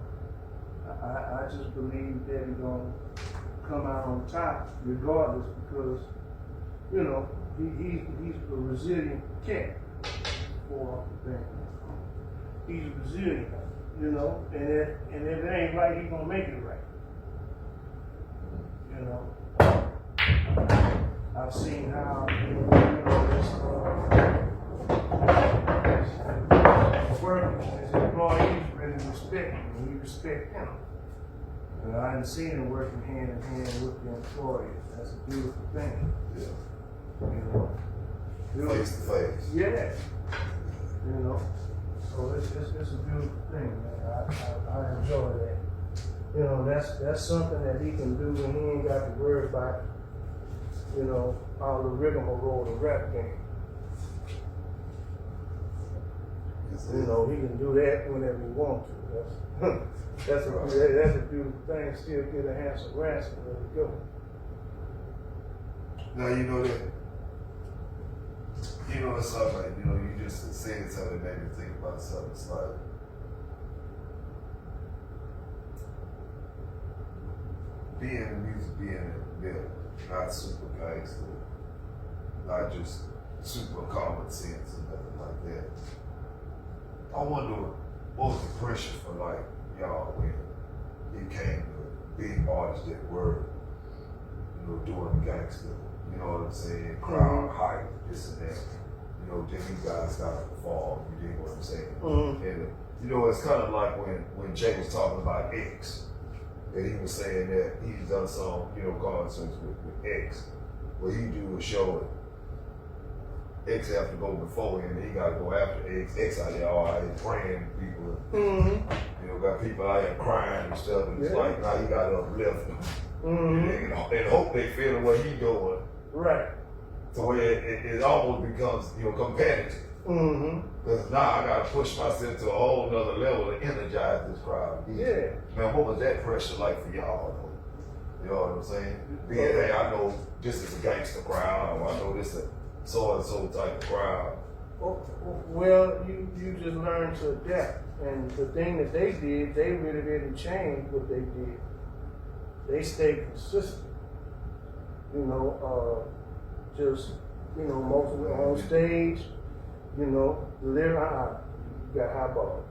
I just believe that he's gonna come out on top regardless because, you know, he's a resilient cat for the thing. He's resilient, you know, and if it ain't right, he's gonna make it right. You know, I've seen how, you know, this workers, his employees really respect him, and he respect him. And I didn't see him working hand in hand with the employees. That's a beautiful thing. Yeah. You know, Face to face. yeah. You know, so it's a beautiful thing, man. I enjoy that. You know, that's something that he can do when he ain't got to worry about, you know, all the rigmarole of the rap game. You know, he can do that whenever he wants to. That's a beautiful thing. Still get a handsome ransom and let it go. Now you know that. You know, it's something like, you know, you just said something that made me think about something. It's like, being in music, being in the middle, not super gangster, not just super common sense and nothing like that. I wonder what was the pressure for like y'all when it came to big artists that were, you know, doing the gangster, you know what I'm saying, crowd hype, this and that. You know, then you guys got to perform, you dig what I'm saying? And you know, it's kind of like when Jay was talking about X, and he was saying that he's done some, you know, concerts with X, where he do a show and X have to go before him, and he got to go after X. X out there all out here praying people, you know, got people out here crying and stuff, and it's like, now you got to uplift them and hope they feeling what he doing. Right. So where it almost becomes, you know, competitive. Because now I got to push myself to a whole nother level to energize this crowd. Yeah. Man, what was that pressure like for y'all, though? You know what I'm saying? Being, hey, I know this is a gangster crowd, or I know this is a so-and-so type of crowd. Well, you just learn to adapt. And the thing that they did, they really didn't change what they did. They stayed consistent. You know, just, you know, mostly on stage, you know, delivering, you got high balls.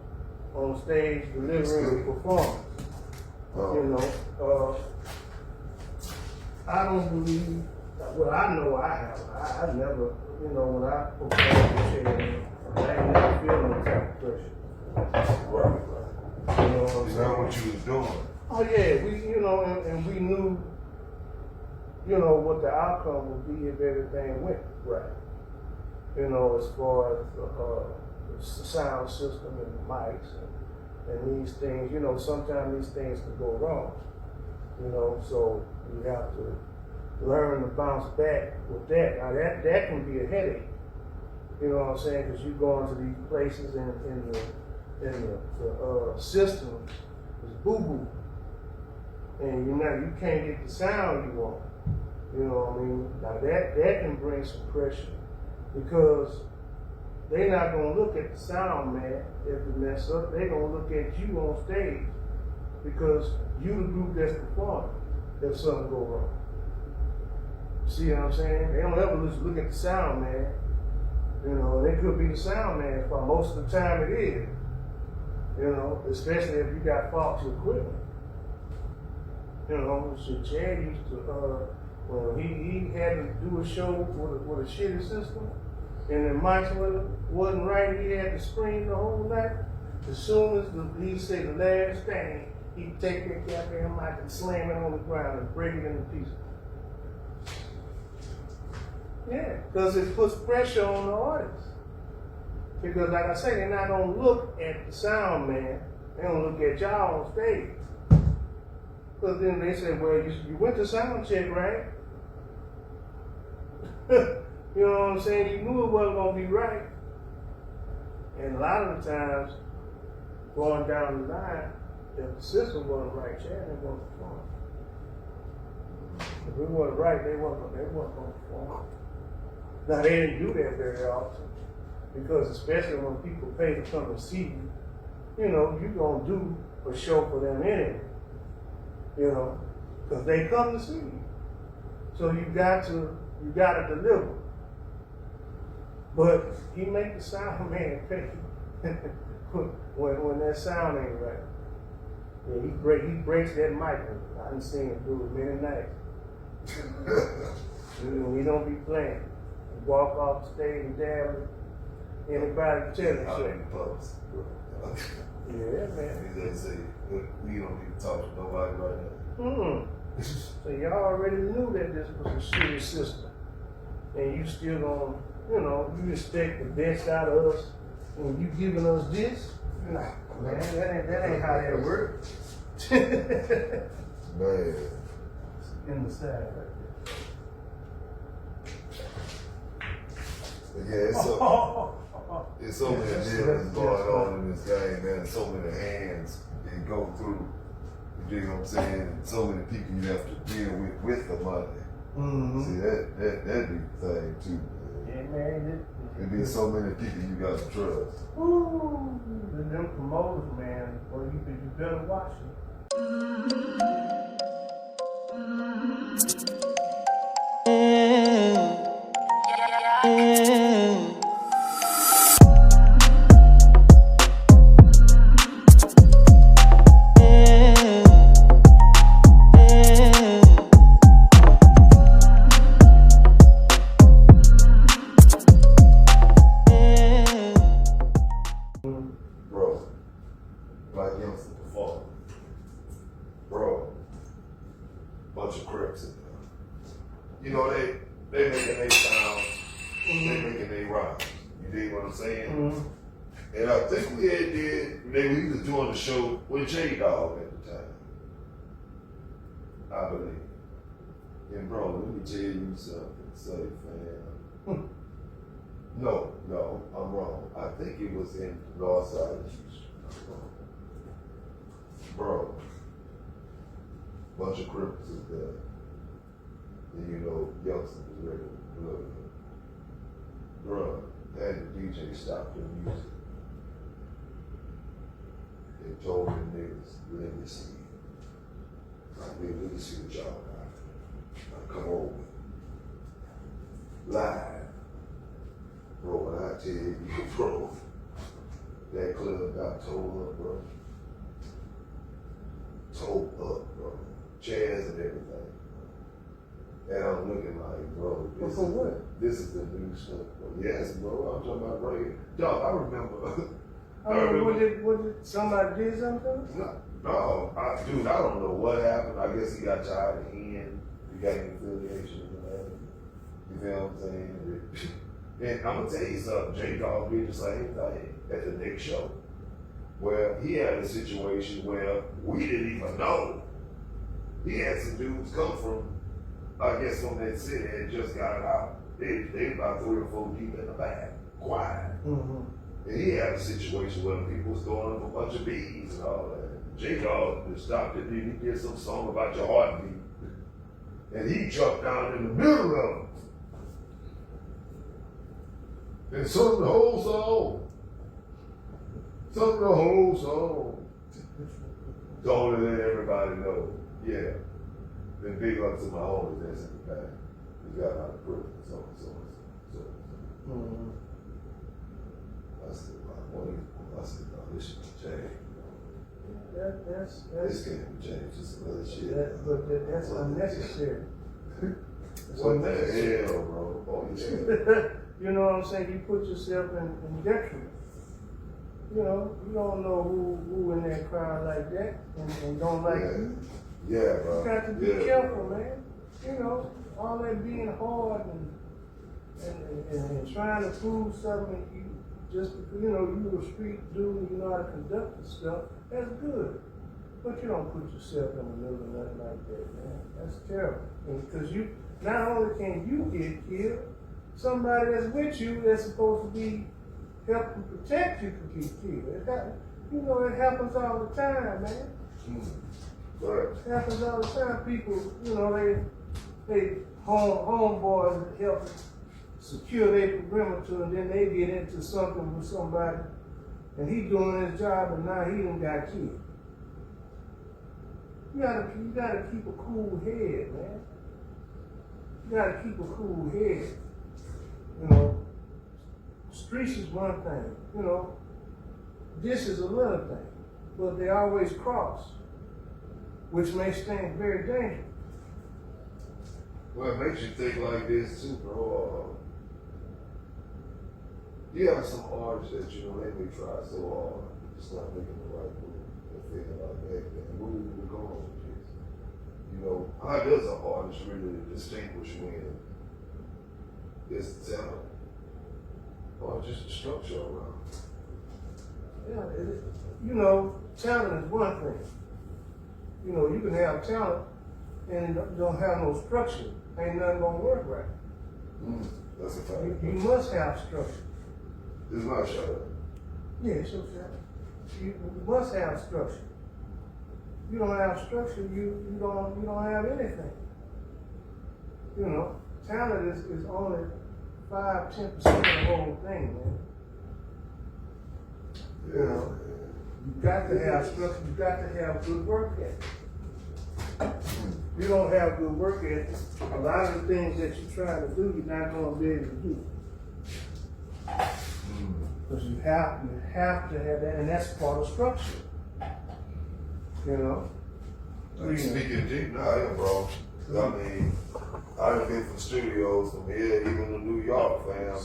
On stage, delivering the performance. You know, I don't believe, well, I know I have. I never, you know, when I perform this shit, I ain't never feel no type of pressure. Right. You know what I'm Is saying? that what you was doing? Oh yeah, we, you know, and we knew, you know, what the outcome would be if everything went right. You know, as far as the sound system and the mics and these things, you know, sometimes these things can go wrong. You know, so you have to learn to bounce back with that. Now that can be a headache. You know what I'm saying? Because you go into these places and the system is boo-boo. And you can't get the sound you want. You know what I mean? Now that can bring some pressure because they're not gonna look at the sound man if it mess up. They're gonna look at you on stage because you the group that's performing if something go wrong. See what I'm saying? They don't ever just look at the sound man. You know, it could be the sound man's fault. Most of the time it is. You know, especially if you got faulty equipment. You know, so Chad used to, well, he had to do a show with a shitty system, and the mics wasn't right. He had to scream the whole night. As soon as he said the last thing, he'd take that goddamn mic and slam it on the ground and break it into pieces. Yeah, because it puts pressure on the artist. Because like I say, they're not gonna look at the sound man. They don't look at y'all on stage. Because then they say, well, you went to sound check, right? You know what I'm saying? You knew it wasn't gonna be right. And a lot of the times, going down the line, if the system wasn't right, Chad ain't gonna perform. If it wasn't right, they wasn't gonna perform. Now they didn't do that very often, because especially when people pay to come and see you, you know, you're gonna do a show for them anyway. You know, because they come to see you. So you got to deliver. But he make the sound man pay when that sound ain't right. Yeah, he breaks that mic. I done seen him do it many nights. He don't be playing. He walk off the stage and damn anybody can tell him so. Yeah, man. They say, we don't need to talk to nobody right now. So y'all already knew that this was a shitty system. And you still gonna, you know, you expect the best out of us and you giving us this? Nah, man, that ain't how that works. Man. In the side right there. But yeah, it's so many deals going on in this game, man. So many hands that go through. You know what I'm saying? And so many people you have to deal with the money. Mm-hmm. See, that'd be the thing too, man. Yeah, man. It'd be so many people you got to trust. Ooh, them promoters, man. Boy, you better watch it. Bunch of Crips in there. You know, they making their sound, they making their rhymes. You dig what I'm saying? Mm-hmm. And I think we was doing the show with J-Dog at the time. I believe. And bro, let me tell you something, say, fam. No, I'm wrong. I think it was in Northside. Bro. Bunch of cripples is there. And you know, youngsters was ready to blood. Bruh, had the DJ stop the music. They told them niggas, let me see. Let me see what y'all got. Now come over. Live. Bro, when I tell you, bro, that club got towed up, bro. Towed up, bro. Chairs and everything. And I'm looking like, bro, this is the new stuff, bro. Yes, bro, I'm talking about right here. Dog, I remember. Was it somebody did something? No, dude, I don't know what happened. I guess he got tired of hearing the gang affiliation and whatever. You feel what I'm saying? And I'm gonna tell you something, J-Dog did the same thing at the next show. Where he had a situation where we didn't even know. He had some dudes come from I guess when they said they had just got it out, they about 3 or 4 deep in the back, quiet. Mm-hmm. And he had a situation where people was throwing up a bunch of bees and all that. J-Dog just stopped it and he did some song about your heartbeat. And he jumped down in the middle of it. And sung the whole song. Sung the whole song. To only let everybody know. Yeah. Then big up to my homies that's in the back. He got out of prison, so. Mm-hmm. I said, this should change. That's This can't change, just another shit. That's unnecessary. What the hell, bro? Holy shit. You know what I'm saying? You put yourself in detriment. You know, you don't know who in that crowd like that and don't like you. Yeah, bro. You got to be careful, man. You know, all that being hard and trying to prove something, just because, you know, you a street dude, you know how to conduct the stuff, that's good. But you don't put yourself in the middle of nothing like that, man. That's terrible. Because you, not only can you get killed, somebody that's with you that's supposed to be helping protect you can get killed. You know, it happens all the time, man. Right. It happens all the time. People, you know, they homeboys help secure their perimeter, and then they get into something with somebody, and he doing his job, and now he done got killed. You gotta keep a cool head, man. You gotta keep a cool head. You know, streets is one thing. You know, this is another thing. But they always cross, which makes things very dangerous. Well, it makes you think like this too, bro. You have some artists that, you know, they may try so hard, just not making the right move. They're feeling like, hey, man, where we going with this? You know, how does an artist really distinguish when it's talent or just the structure around? Yeah, you know, talent is one thing. You know, you can have talent and it don't have no structure. Ain't nothing gonna work right. That's a fact. You must have structure. It's not shut up. Yeah, it's your talent. You must have structure. You don't have structure, you don't have anything. You know, talent is only 5-10% of the whole thing, man. Yeah. You know, you got to have structure, you got to have good work ethic. You don't have good work ethic, a lot of the things that you're trying to do, you're not going to be able to do. Because you have to have that, and that's part of structure. You know? Like speaking deep now, yeah, bro. I mean, I done been from studios from here, even to New York, fam.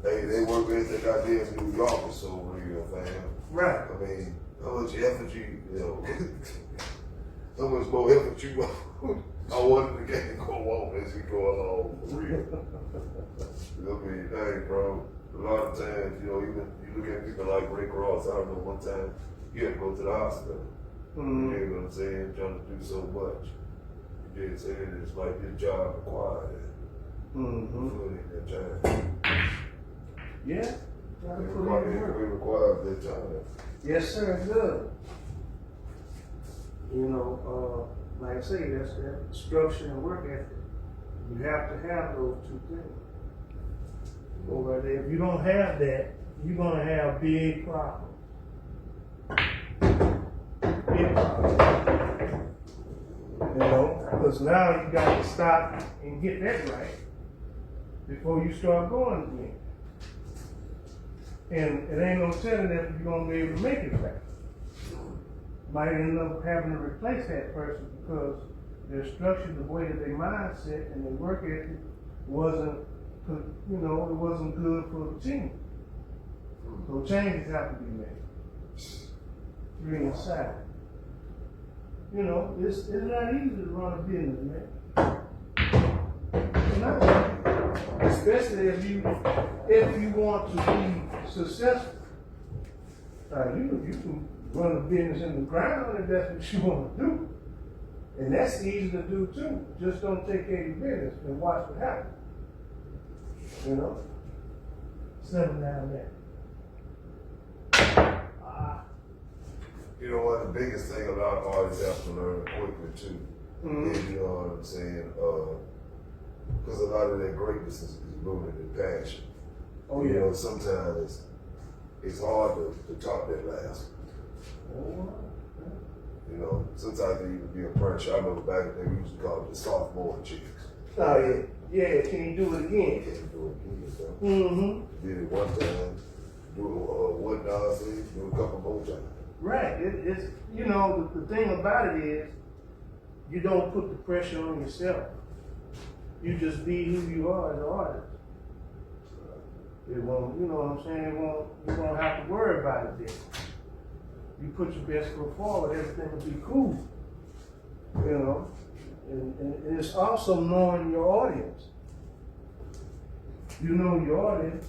They work with the goddamn New York is so real, fam. Right. I mean, how much effort you know, how much more effort you I wanted the game to go on as we go along, for real. I mean, hey, bro, a lot of times, you know, even you look at people like Rick Ross, I remember one time, you had to go to the hospital. You know what I'm saying? Trying to do so much. You did say that it's like your job required that. Put in that time. Yeah. We require that time. Yes, sir, it does. You know, like I say, that's that structure and work ethic. You have to have those two things. Over there. If you don't have that, you're gonna have big problems. Big problems. You know, because now you got to stop and get that right before you start going again. And it ain't no telling that you're gonna be able to make it right. Might end up having to replace that person because their structure, the way that their mindset and their work ethic wasn't, you know, it wasn't good for the team. So changes have to be made. Three inside. You know, it's not easy to run a business, man. It's not. Especially if you want to be successful. You can run a business in the ground if that's what you want to do. And that's easy to do too. Just don't take care of your business and watch what happens. You know? Settle down there. You know what, the biggest thing a lot of artists have to learn quickly too, is, you know what I'm saying, because a lot of their greatness is rooted in passion. Oh, You yeah. know, sometimes it's hard to top that last one. You know, sometimes they even be a pressure. I remember back then we used to call it the sophomore chicks. Oh, yeah. Yeah, can you do it again? Can't do it again, so. Mm-hmm. Did it one time, do it one nonsense, do it a couple more times. Right. It's, you know, the thing about it is, you don't put the pressure on yourself. You just be who you are as an artist. It won't, you know what I'm saying? You won't have to worry about it then. You put your best foot forward, everything will be cool. You know? And it's also knowing your audience. You know your audience.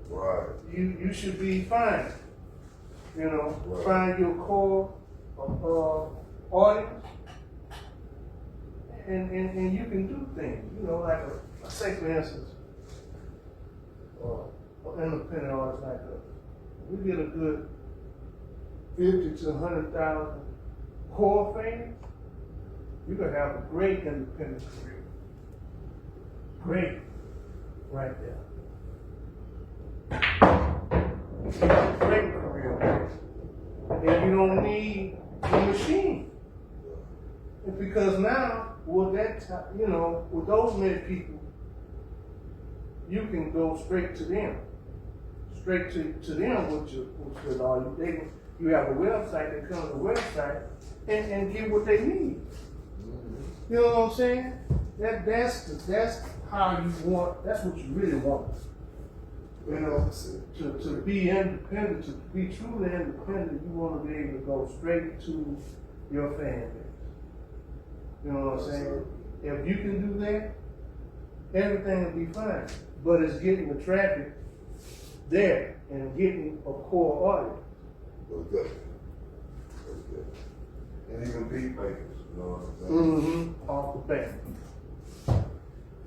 Right. You should be fine. You know, Right. find your core audience, and you can do things. You know, like say for instance, an independent artist like us, we get a good 50 to 100,000 core fans. You could have a great independent career. Great, right there. Great career. And you don't need a machine. And because now, with that time, you know, with those many people, you can go straight to them. Straight to them with your audience. You have a website, they come to the website and get what they need. You know what I'm saying? That's how you want, that's what you really want. You know, to be independent, to be truly independent, you want to be able to go straight to your fan base. You know what I'm saying? If you can do that, everything will be fine. But it's getting the traffic there and getting a core audience. Okay. And even beat makers, you know what I'm saying? Mm-hmm. Off the bat.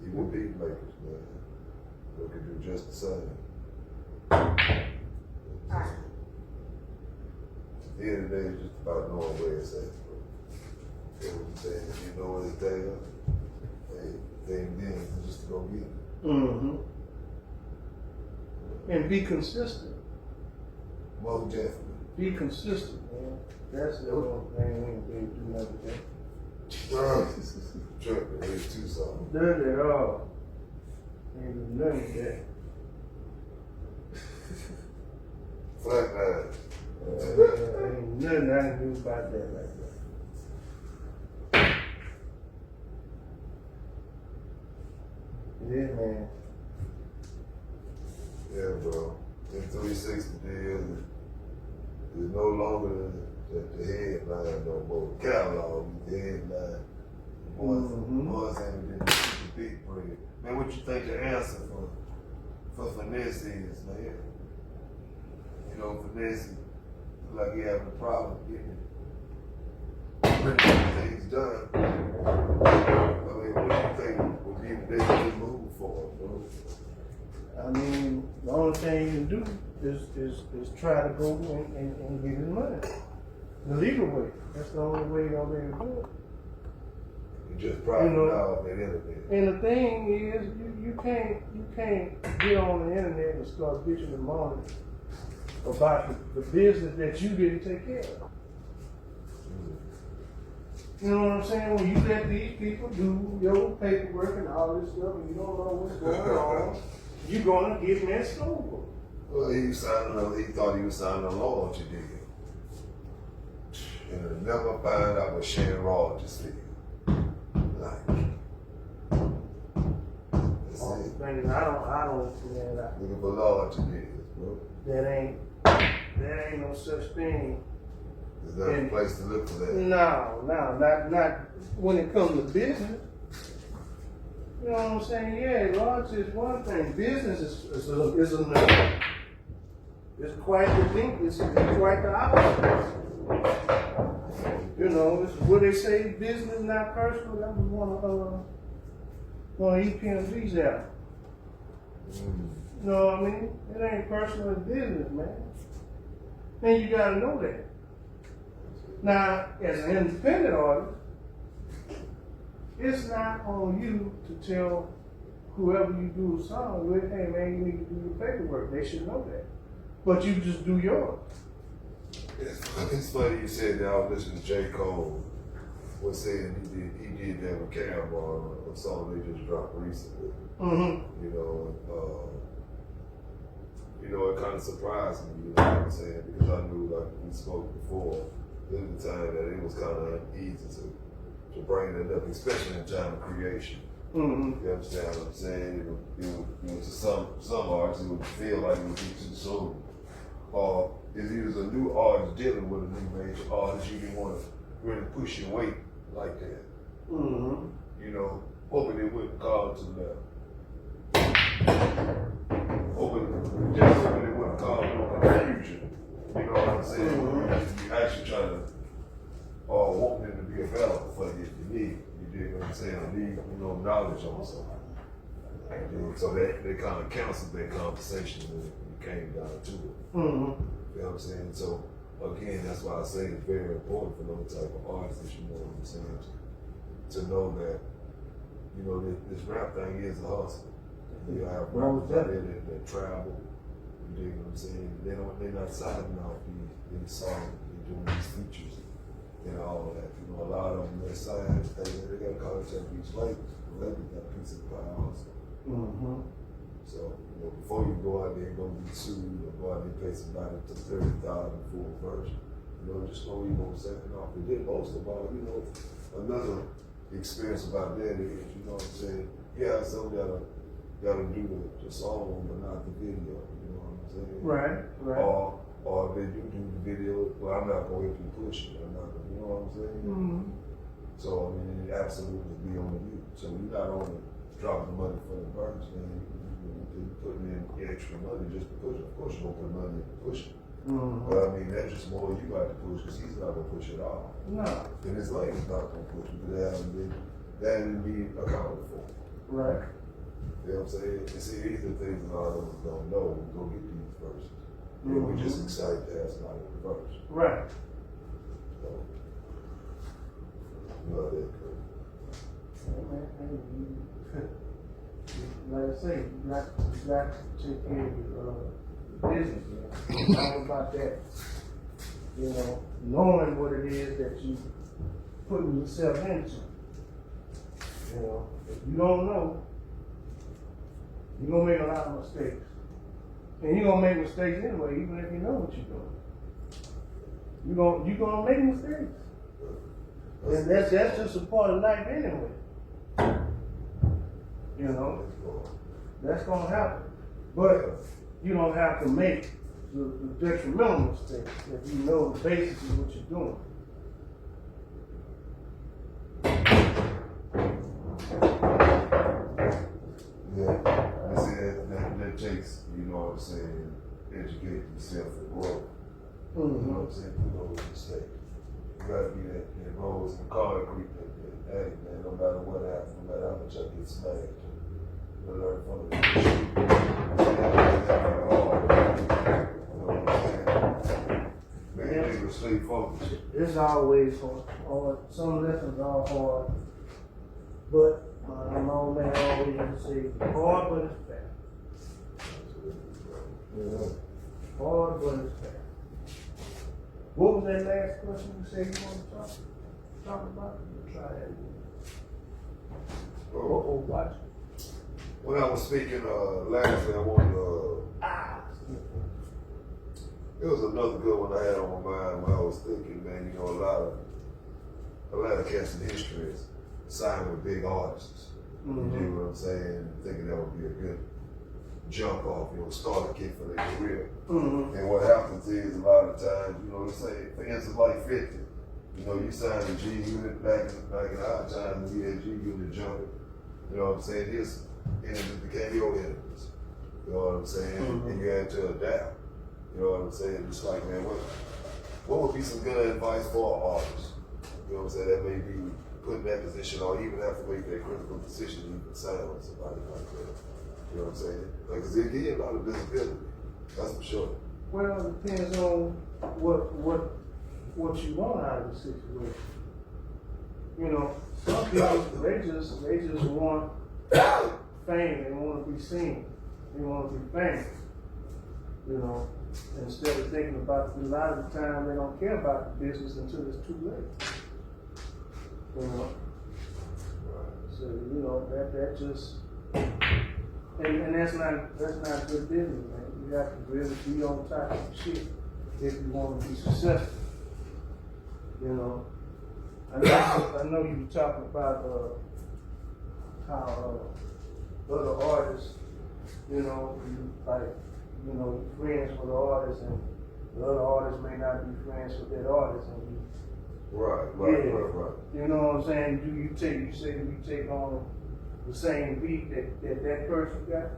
Even beat makers, man. They can do just the same. At the end of the day, it's just about knowing where it's at. You know what I'm saying? If you know where it's there, hey, then it's just to go get it. Mm-hmm. And be consistent. Most definitely. Be consistent, man. That's the only thing we can do another day. Tripping, it's too something. None at all. Ain't none of that. Flat line. Ain't nothing I can do about that like that. Yeah, man. Yeah, bro. Ep.3 deal is no longer the headline no more. Catalog is the headline. Boys ain't been the big bread. Man, what you think the answer for finesse is, man? You know, finesse like he having a problem getting things done. I mean, what do you think would be the big move for it, bro? I mean, the only thing you can do is try to go and get his money. The legal way. That's the only way you're gonna be able to do it. You just profit off that internet. And the thing is, you can't get on the internet and start bitching and moaning about the business that you didn't take care of. You know what I'm saying? When you let these people do your paperwork and all this stuff and you don't know what's going on, you're gonna get messed over. Well, he thought he was signing a loyalty deal. And he'll never find out what sharing royalties feel. Like, that's it. Things I don't, man, Looking for loyalty deals, bro. there ain't no such thing. There's not a place to look for that. No, not when it comes to business. You know what I'm saying? Yeah, loyalty is one thing. Business is another. It's quite the thing. It's quite the opposite. You know, it's what they say, business not personal. That was one of EPMD's out. You know what I mean? It ain't personal, it's business, man. And you gotta know that. Now, as an independent artist, it's not on you to tell whoever you do a song with, hey man, you need to do your paperwork. They should know that. But you just do yours. It's funny you said that. I was listening to J. Cole was saying he did that with Cam on a song they just dropped recently. Mm-hmm. You know, it kind of surprised me, you know what I'm saying? Because I knew, like we spoke before, there was a time that it was kind of uneasy to bring that up, especially in time of creation. Mm-hmm. You understand what I'm saying? It would to some artists, it would feel like it would be too soon. Or if you was a new artist dealing with a new major artist, you didn't want to really push your weight like that. Mm-hmm. You know, hoping it wouldn't cause to the hoping it wouldn't cause no confusion. You know what I'm saying? Mm-hmm. You actually trying to want them to be available for you if you need. You dig what I'm saying? I need, knowledge on something. So they kind of canceled that conversation when it came down to it. Mm-hmm. You know what I'm saying? So again, that's why I say it's very important for those type of artists, you know what I'm saying, to know that, this rap thing is a hustle. You have rappers out there that travel, you dig what I'm saying? They're not signing off these songs, they're doing these features and all of that. A lot of them they sign, they got a contract with each label. The label got a piece of the pie also. Mm-hmm. So, before you go out there and go be sued or go out there and pay somebody to $30,000 for a version, just know you won't set it off. And then most of all, another experience about that is, you know what I'm saying? Yeah, some gotta do the song, but not the video. You know what I'm saying? Right. Or if they do the video, well, I'm not gonna help you push it. I'm not gonna, you know what I'm saying? Mm-hmm. So I mean, it absolutely be on you. So you're not only dropping the money for the verse, man. You're putting in extra money just to push it. Of course, you don't put money in to push it. Mm-hmm. But I mean, that's just more you got to push because he's not gonna push it all. No. And his label's not gonna push it because that haven't been accounted for. Right. You know what I'm saying? And see, these are things a lot of us don't know when we go get these verses. Mm-hmm. We're just excited to have somebody in the verse. Right. So, that cool. Like I say, you got to take care of your business. It's all about that. Knowing what it is that you putting yourself into. If you don't know, you're gonna make a lot of mistakes. And you're gonna make mistakes anyway, even if you know what you're doing. You're gonna make mistakes. And that's just a part of life anyway. That's gonna happen. But you don't have to make the detrimental mistakes if you know basically what you're doing. Yeah, I see that takes, you know what I'm saying, educate yourself and grow. Mm-hmm. You know what I'm saying? Through those mistakes. You gotta be that rose and concrete that, hey man, no matter what happens, no matter how much I get smashed, you learn from it. Man, you stay focused. It's always hard. Some lessons are hard. But my old man always used to say, hard but it's fair. Hard but it's fair. What was that last question you said you want to talk about? Try that again. Watch. When I was speaking lastly, I wanted it was another good one I had on my mind when I was thinking, man, a lot of cats in history is signed with big artists. Mm-hmm. You know what I'm saying? Thinking that would be a good jump off, start a kick for their career. Mm-hmm. And what happens is a lot of times, let's say, for instance, like 50, you signed a G Unit back in our time when we had G Unit jumping. You know what I'm saying? His enemies became your enemies. You know what I'm saying? Mm-hmm. And you had to adapt. You know what I'm saying? Just like, man, what would be some good advice for an artist? You know what I'm saying? That may be put in that position or even have to make that critical decision to even sign with somebody like that. You know what I'm saying? Like, cause it gives you a lot of visibility. That's for sure. Well, it depends on what you want out of the situation. You know, some people they just want fame. They want to be seen. They want to be famous. You know, instead of thinking about, a lot of the time they don't care about the business until it's too late. You know, so you know that just and that's not good business, man. You have to really be on top of the shit if you want to be successful. You know, I know you were talking about how other artists, you know, you're friends with the artists, and the other artists may not be friends with that artist, and you. Right. You know what I'm saying? You say you take on the same beat that person got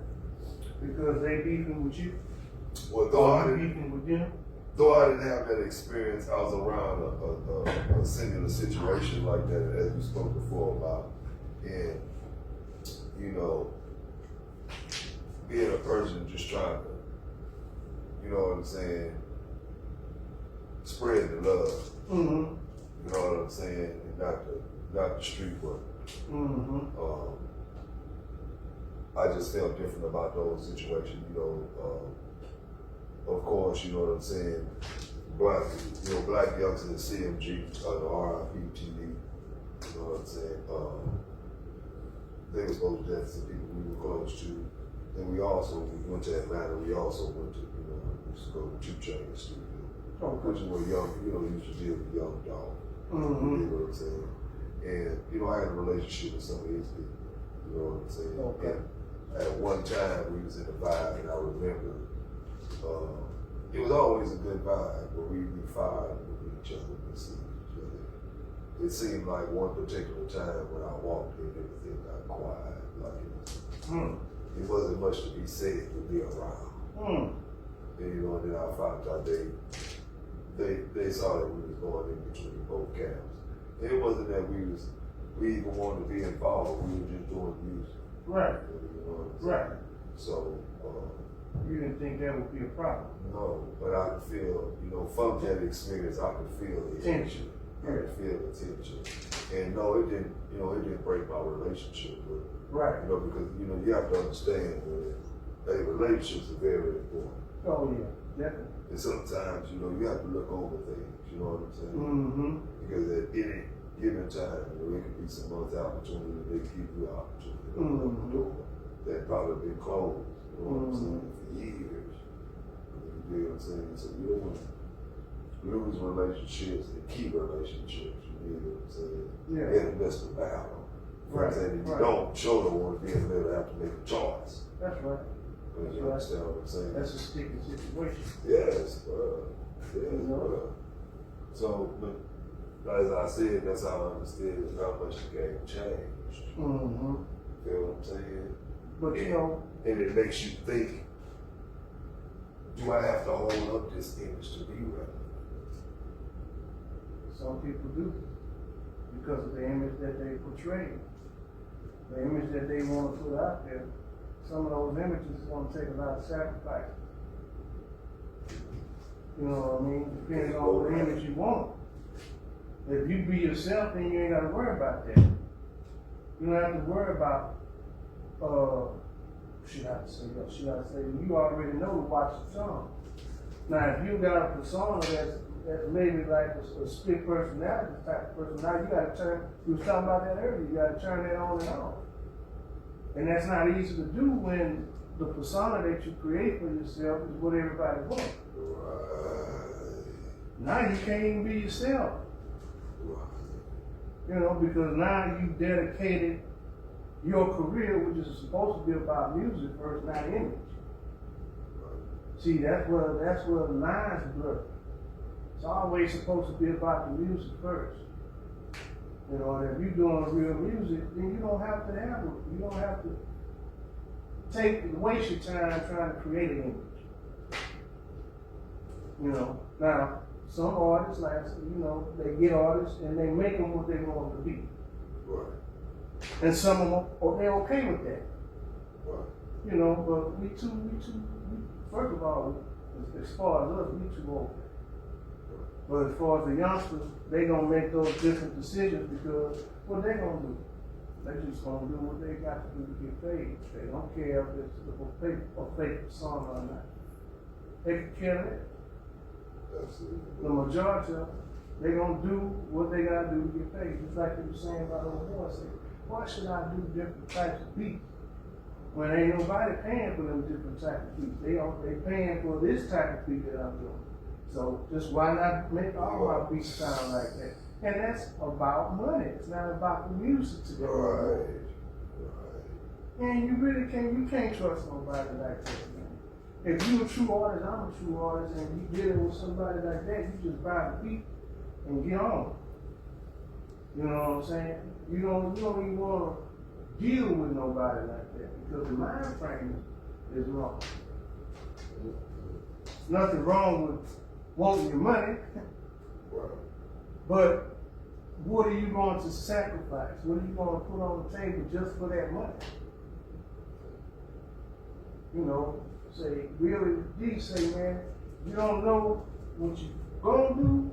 because they beefing with you? Well, beefing with them? Though I didn't have that experience, I was around a similar situation like that, as we spoke before about, and you know, being a person just trying to, you know what I'm saying, spread the love. Mm-hmm. You know what I'm saying, and not the street work. Mm-hmm. I just felt different about those situations. You know, of course, you know what I'm saying. Black youngsters in CMG, the RIP-TV, you know what I'm saying. They were supposed to have some people we were close to, and we went to Atlanta. We also went to, we used to go to 2 Chainz studio, which were young, used to deal with young dog. Mm-hmm. You know what I'm saying? And I had a relationship with some of these people. You know what I'm saying? Okay. And at one time we was in the vibe, and I remember it was always a good vibe, but we fired with each other, we see each other. It seemed like one particular time when I walked in, everything got quiet. Like it wasn't much to be said with me around. And and then I found out they saw that we was going in between both camps. And it wasn't that we even wanted to be involved. We were just doing music. Right. You know what I'm saying? Right. So you didn't think that would be a problem? No, but I could feel, from that experience, I could feel the tension. I could feel the tension. And no, it didn't break my relationship with her. Right. Because you have to understand that relationships are very important. Oh yeah, definitely. And sometimes, you have to look over things, you know what I'm saying? Mm-hmm. Because at any given time, it could be some other opportunity that they give you an opportunity to open the door that probably been closed, you know what I'm saying, for years. You know what I'm saying? So you don't want to lose relationships and keep relationships, you know what I'm saying? Yeah. And miss the battle. Right. And if you don't want to be in the middle, have to make a choice. That's right. You understand what I'm saying? That's a sticky situation. Yes, bro. So, but as I said, that's how I understood how much the game changed. Mm-hmm. You know what I'm saying? But and it makes you think, do I have to hold up this image to be relevant? Some people do, because of the image that they portray, the image that they want to put out there. Some of those images is going to take a lot of sacrifice. You know what I mean? Depending on the image you want. If you be yourself, then you ain't got to worry about that. You don't have to worry about, should I say, you already know to watch the song. Now, if you got a persona that's maybe like a split personality type of person, now you got to turn, you was talking about that earlier, you got to turn that on and off. And that's not easy to do when the persona that you create for yourself is what everybody wants. Right. Now you can't even be yourself. Right. Because now you dedicated your career, which is supposed to be about music first, not image. Right. See, that's where the lines blur. It's always supposed to be about the music first. And if you're doing real music, then you don't have to waste your time trying to create an image. Now, some artists, like, you know, they get artists and they make them what they want them to be. Right. And some of them, they're okay with that. Right. You know, but we first of all, as far as us, we too old. But as far as the youngsters, they gonna make those different decisions because what they gonna do? They just gonna do what they got to do to get paid. They don't care if it's a fake persona or not. They can care that. Absolutely. The majority of them, they gonna do what they gotta do to get paid. Just like you were saying about the boy said, why should I do different types of beats? When ain't nobody paying for them different types of beats. They paying for this type of beat that I'm doing. So just why not make all my beats sound like that? And that's about money. It's not about the music today. Right. And you can't trust nobody like that, man. If you a true artist, I'm a true artist, and you dealing with somebody like that, you just buy the beat and get on. You know what I'm saying? You don't even want to deal with nobody like that because the mind frame is wrong. Nothing wrong with wanting your money, Right. but what are you going to sacrifice? What are you going to put on the table just for that money? You know, say, really, D say, man, you don't know what you're going to do,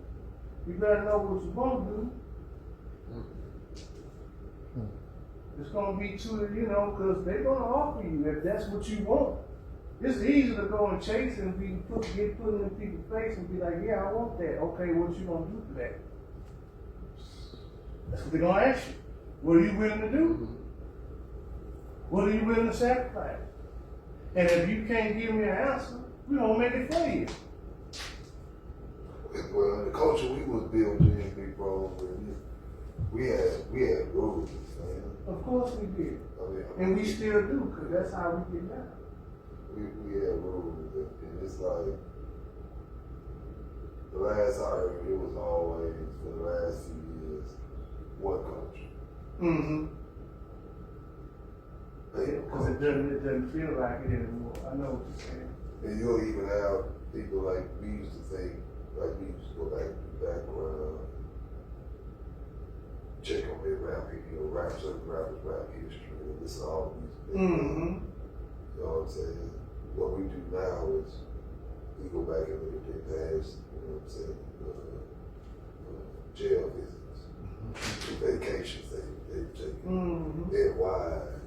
you better know what you're going to do. It's going to be too, you know, because they're going to offer you if that's what you want. It's easy to go and chase and get put in people's face and be like, yeah, I want that. Okay, what you going to do for that? That's what they're going to ask you. What are you willing to do? What are you willing to sacrifice? And if you can't give me an answer, we don't make it for you. Well, the culture we was building in Big Bro, we had rules, man. Of course we did. And we still do, because that's how we get down. We had rules, and it's like, the last I heard, it was always, for the last 2 years, one country. Mm-hmm. Because it doesn't feel like it anymore. I know what you're saying. And you'll even have people like, we used to think, like we used to go back to the background, check on their rap, certain rappers' rap history, and this all these things. Mm-hmm. You know what I'm saying? What we do now is we go back and look at their past, you know what I'm saying, jail visits, vacations they've taken, their wives,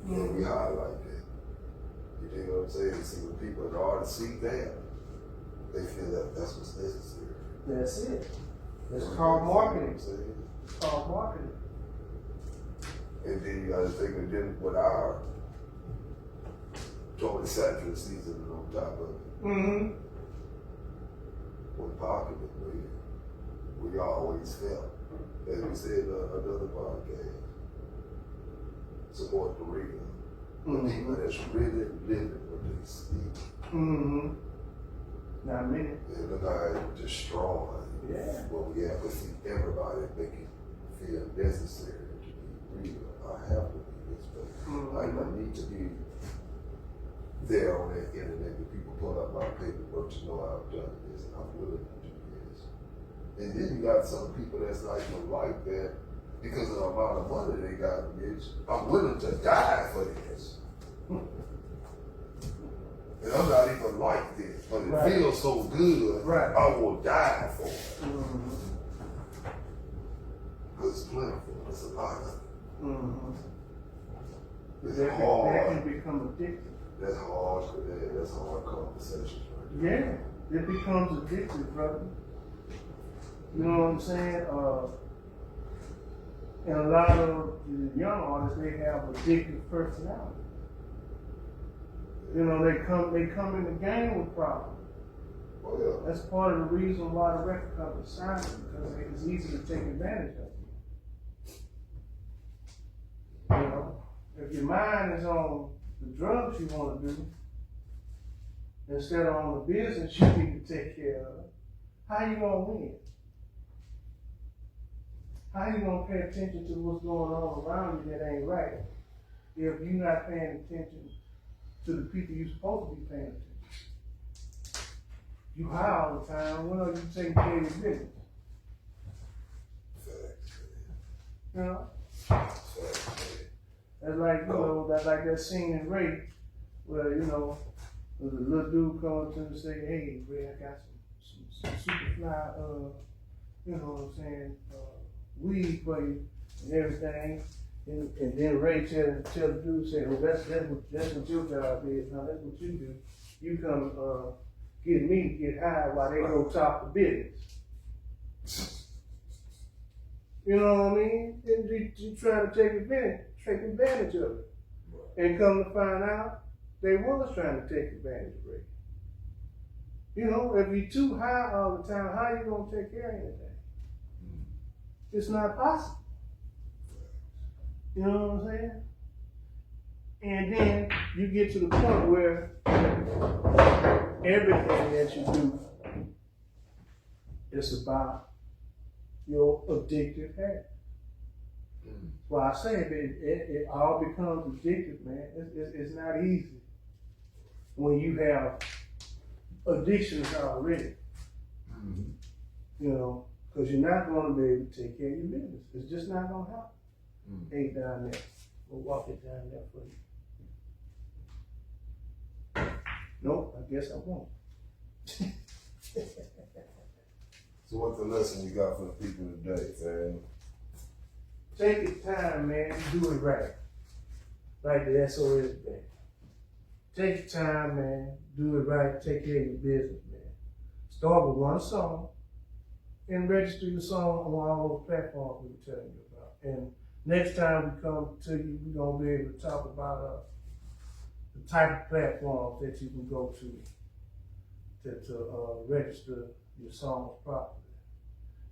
and we highlight that. You know what I'm saying? See, when people in artists see that, they feel that that's what's necessary. That's it. It's called marketing. It's called marketing. And then you gotta think of then with our Tony Satchel season on top of it. Mm-hmm. With pocket, we always felt, as we said in another podcast, support the real. The people that's really living what they speak. Mm-hmm. Not many. And look how it destroyed what we have to see everybody make it feel necessary to be real. I have to be this way. I need to be there on that internet when people pull up my paperwork to know I've done this and I'm willing to do this. And then you got some people that's not even like that because of the amount of money they got, bitch. I'm willing to die for this. And I'm not even like this, but it feels so good, I will die for it. Because it's plentiful, it's a lot of it. It's hard. That can become addictive. That's hard, that's hard conversations right there. Yeah, it becomes addictive, brother. You know what I'm saying? And a lot of the young artists, they have addictive personality. You know, they come in the game with problems. Oh, yeah. That's part of the reason why the record companies sign them, because it's easy to take advantage of. You know, if your mind is on the drugs you want to do, instead of on the business you need to take care of, how you gonna win? How you gonna pay attention to what's going on around you that ain't right if you're not paying attention to the people you're supposed to be paying attention? You high all the time, when are you taking care of your business? Facts, You know? man. Facts, man. That's like, you know, that's like that scene in Ray, where, you know, there's a little dude coming to him and say, hey, Ray, I got some super fly, you know what I'm saying, weed for you and everything. And then Ray tell the dude, say, well, that's what your job is. Now that's what you do. You come get me to get high while they go talk the business. You know what I mean? And you trying to take advantage of it. And come to find out, they was trying to take advantage of Ray. You know, if you're too high all the time, how you gonna take care of anything? It's not possible. You know what I'm saying? And then you get to the point where everything that you do is about your addictive habit. Well, I say it all becomes addictive, man. It's not easy when you have addictions already. You know, because you're not going to be able to take care of your business. It's just not going to happen. Ain't down there. We'll walk it down there for you. Nope, I guess I won't. So what's the lesson you got for the people today, man? Take your time, man. Do it right. Like the SOS Bank. Take your time, man. Do it right. Take care of your business, man. Start with one song and register your song on all those platforms we were telling you about. And next time we come to you, we're going to be able to talk about the type of platforms that you can go to register your songs properly.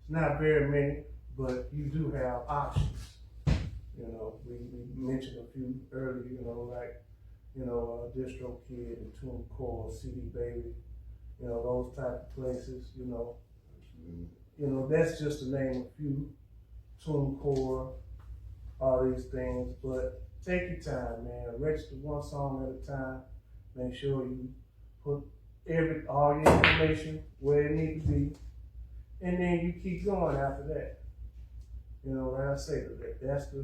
It's not very many, but you do have options. You know, we mentioned a few earlier, you know, like, you know, DistroKid and TuneCore, CD Baby, you know, those type of places, you know. You know, that's just to name a few. TuneCore, all these things, but take your time, man. Register one song at a time. Make sure you put all your information where it needs to be, and then you keep going after that. You know, like I say, that's the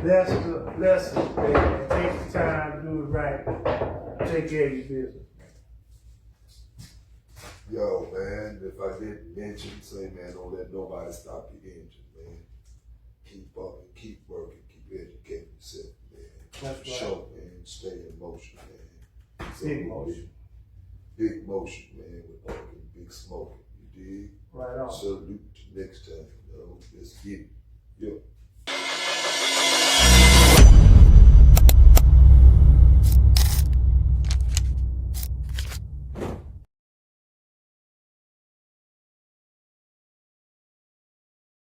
that's the lesson, man. Take the time, do it right, take care of your business. Yo, man, if I didn't mention, say, man, don't let nobody stop your engine, man. Keep bucking, keep working, keep educating yourself, man. That's right. Show, man. Stay in motion, man. Big motion. Big motion, man, with bucking, big smoking. You dig? Right on. Salute to next time, you know. Let's get it. Yo.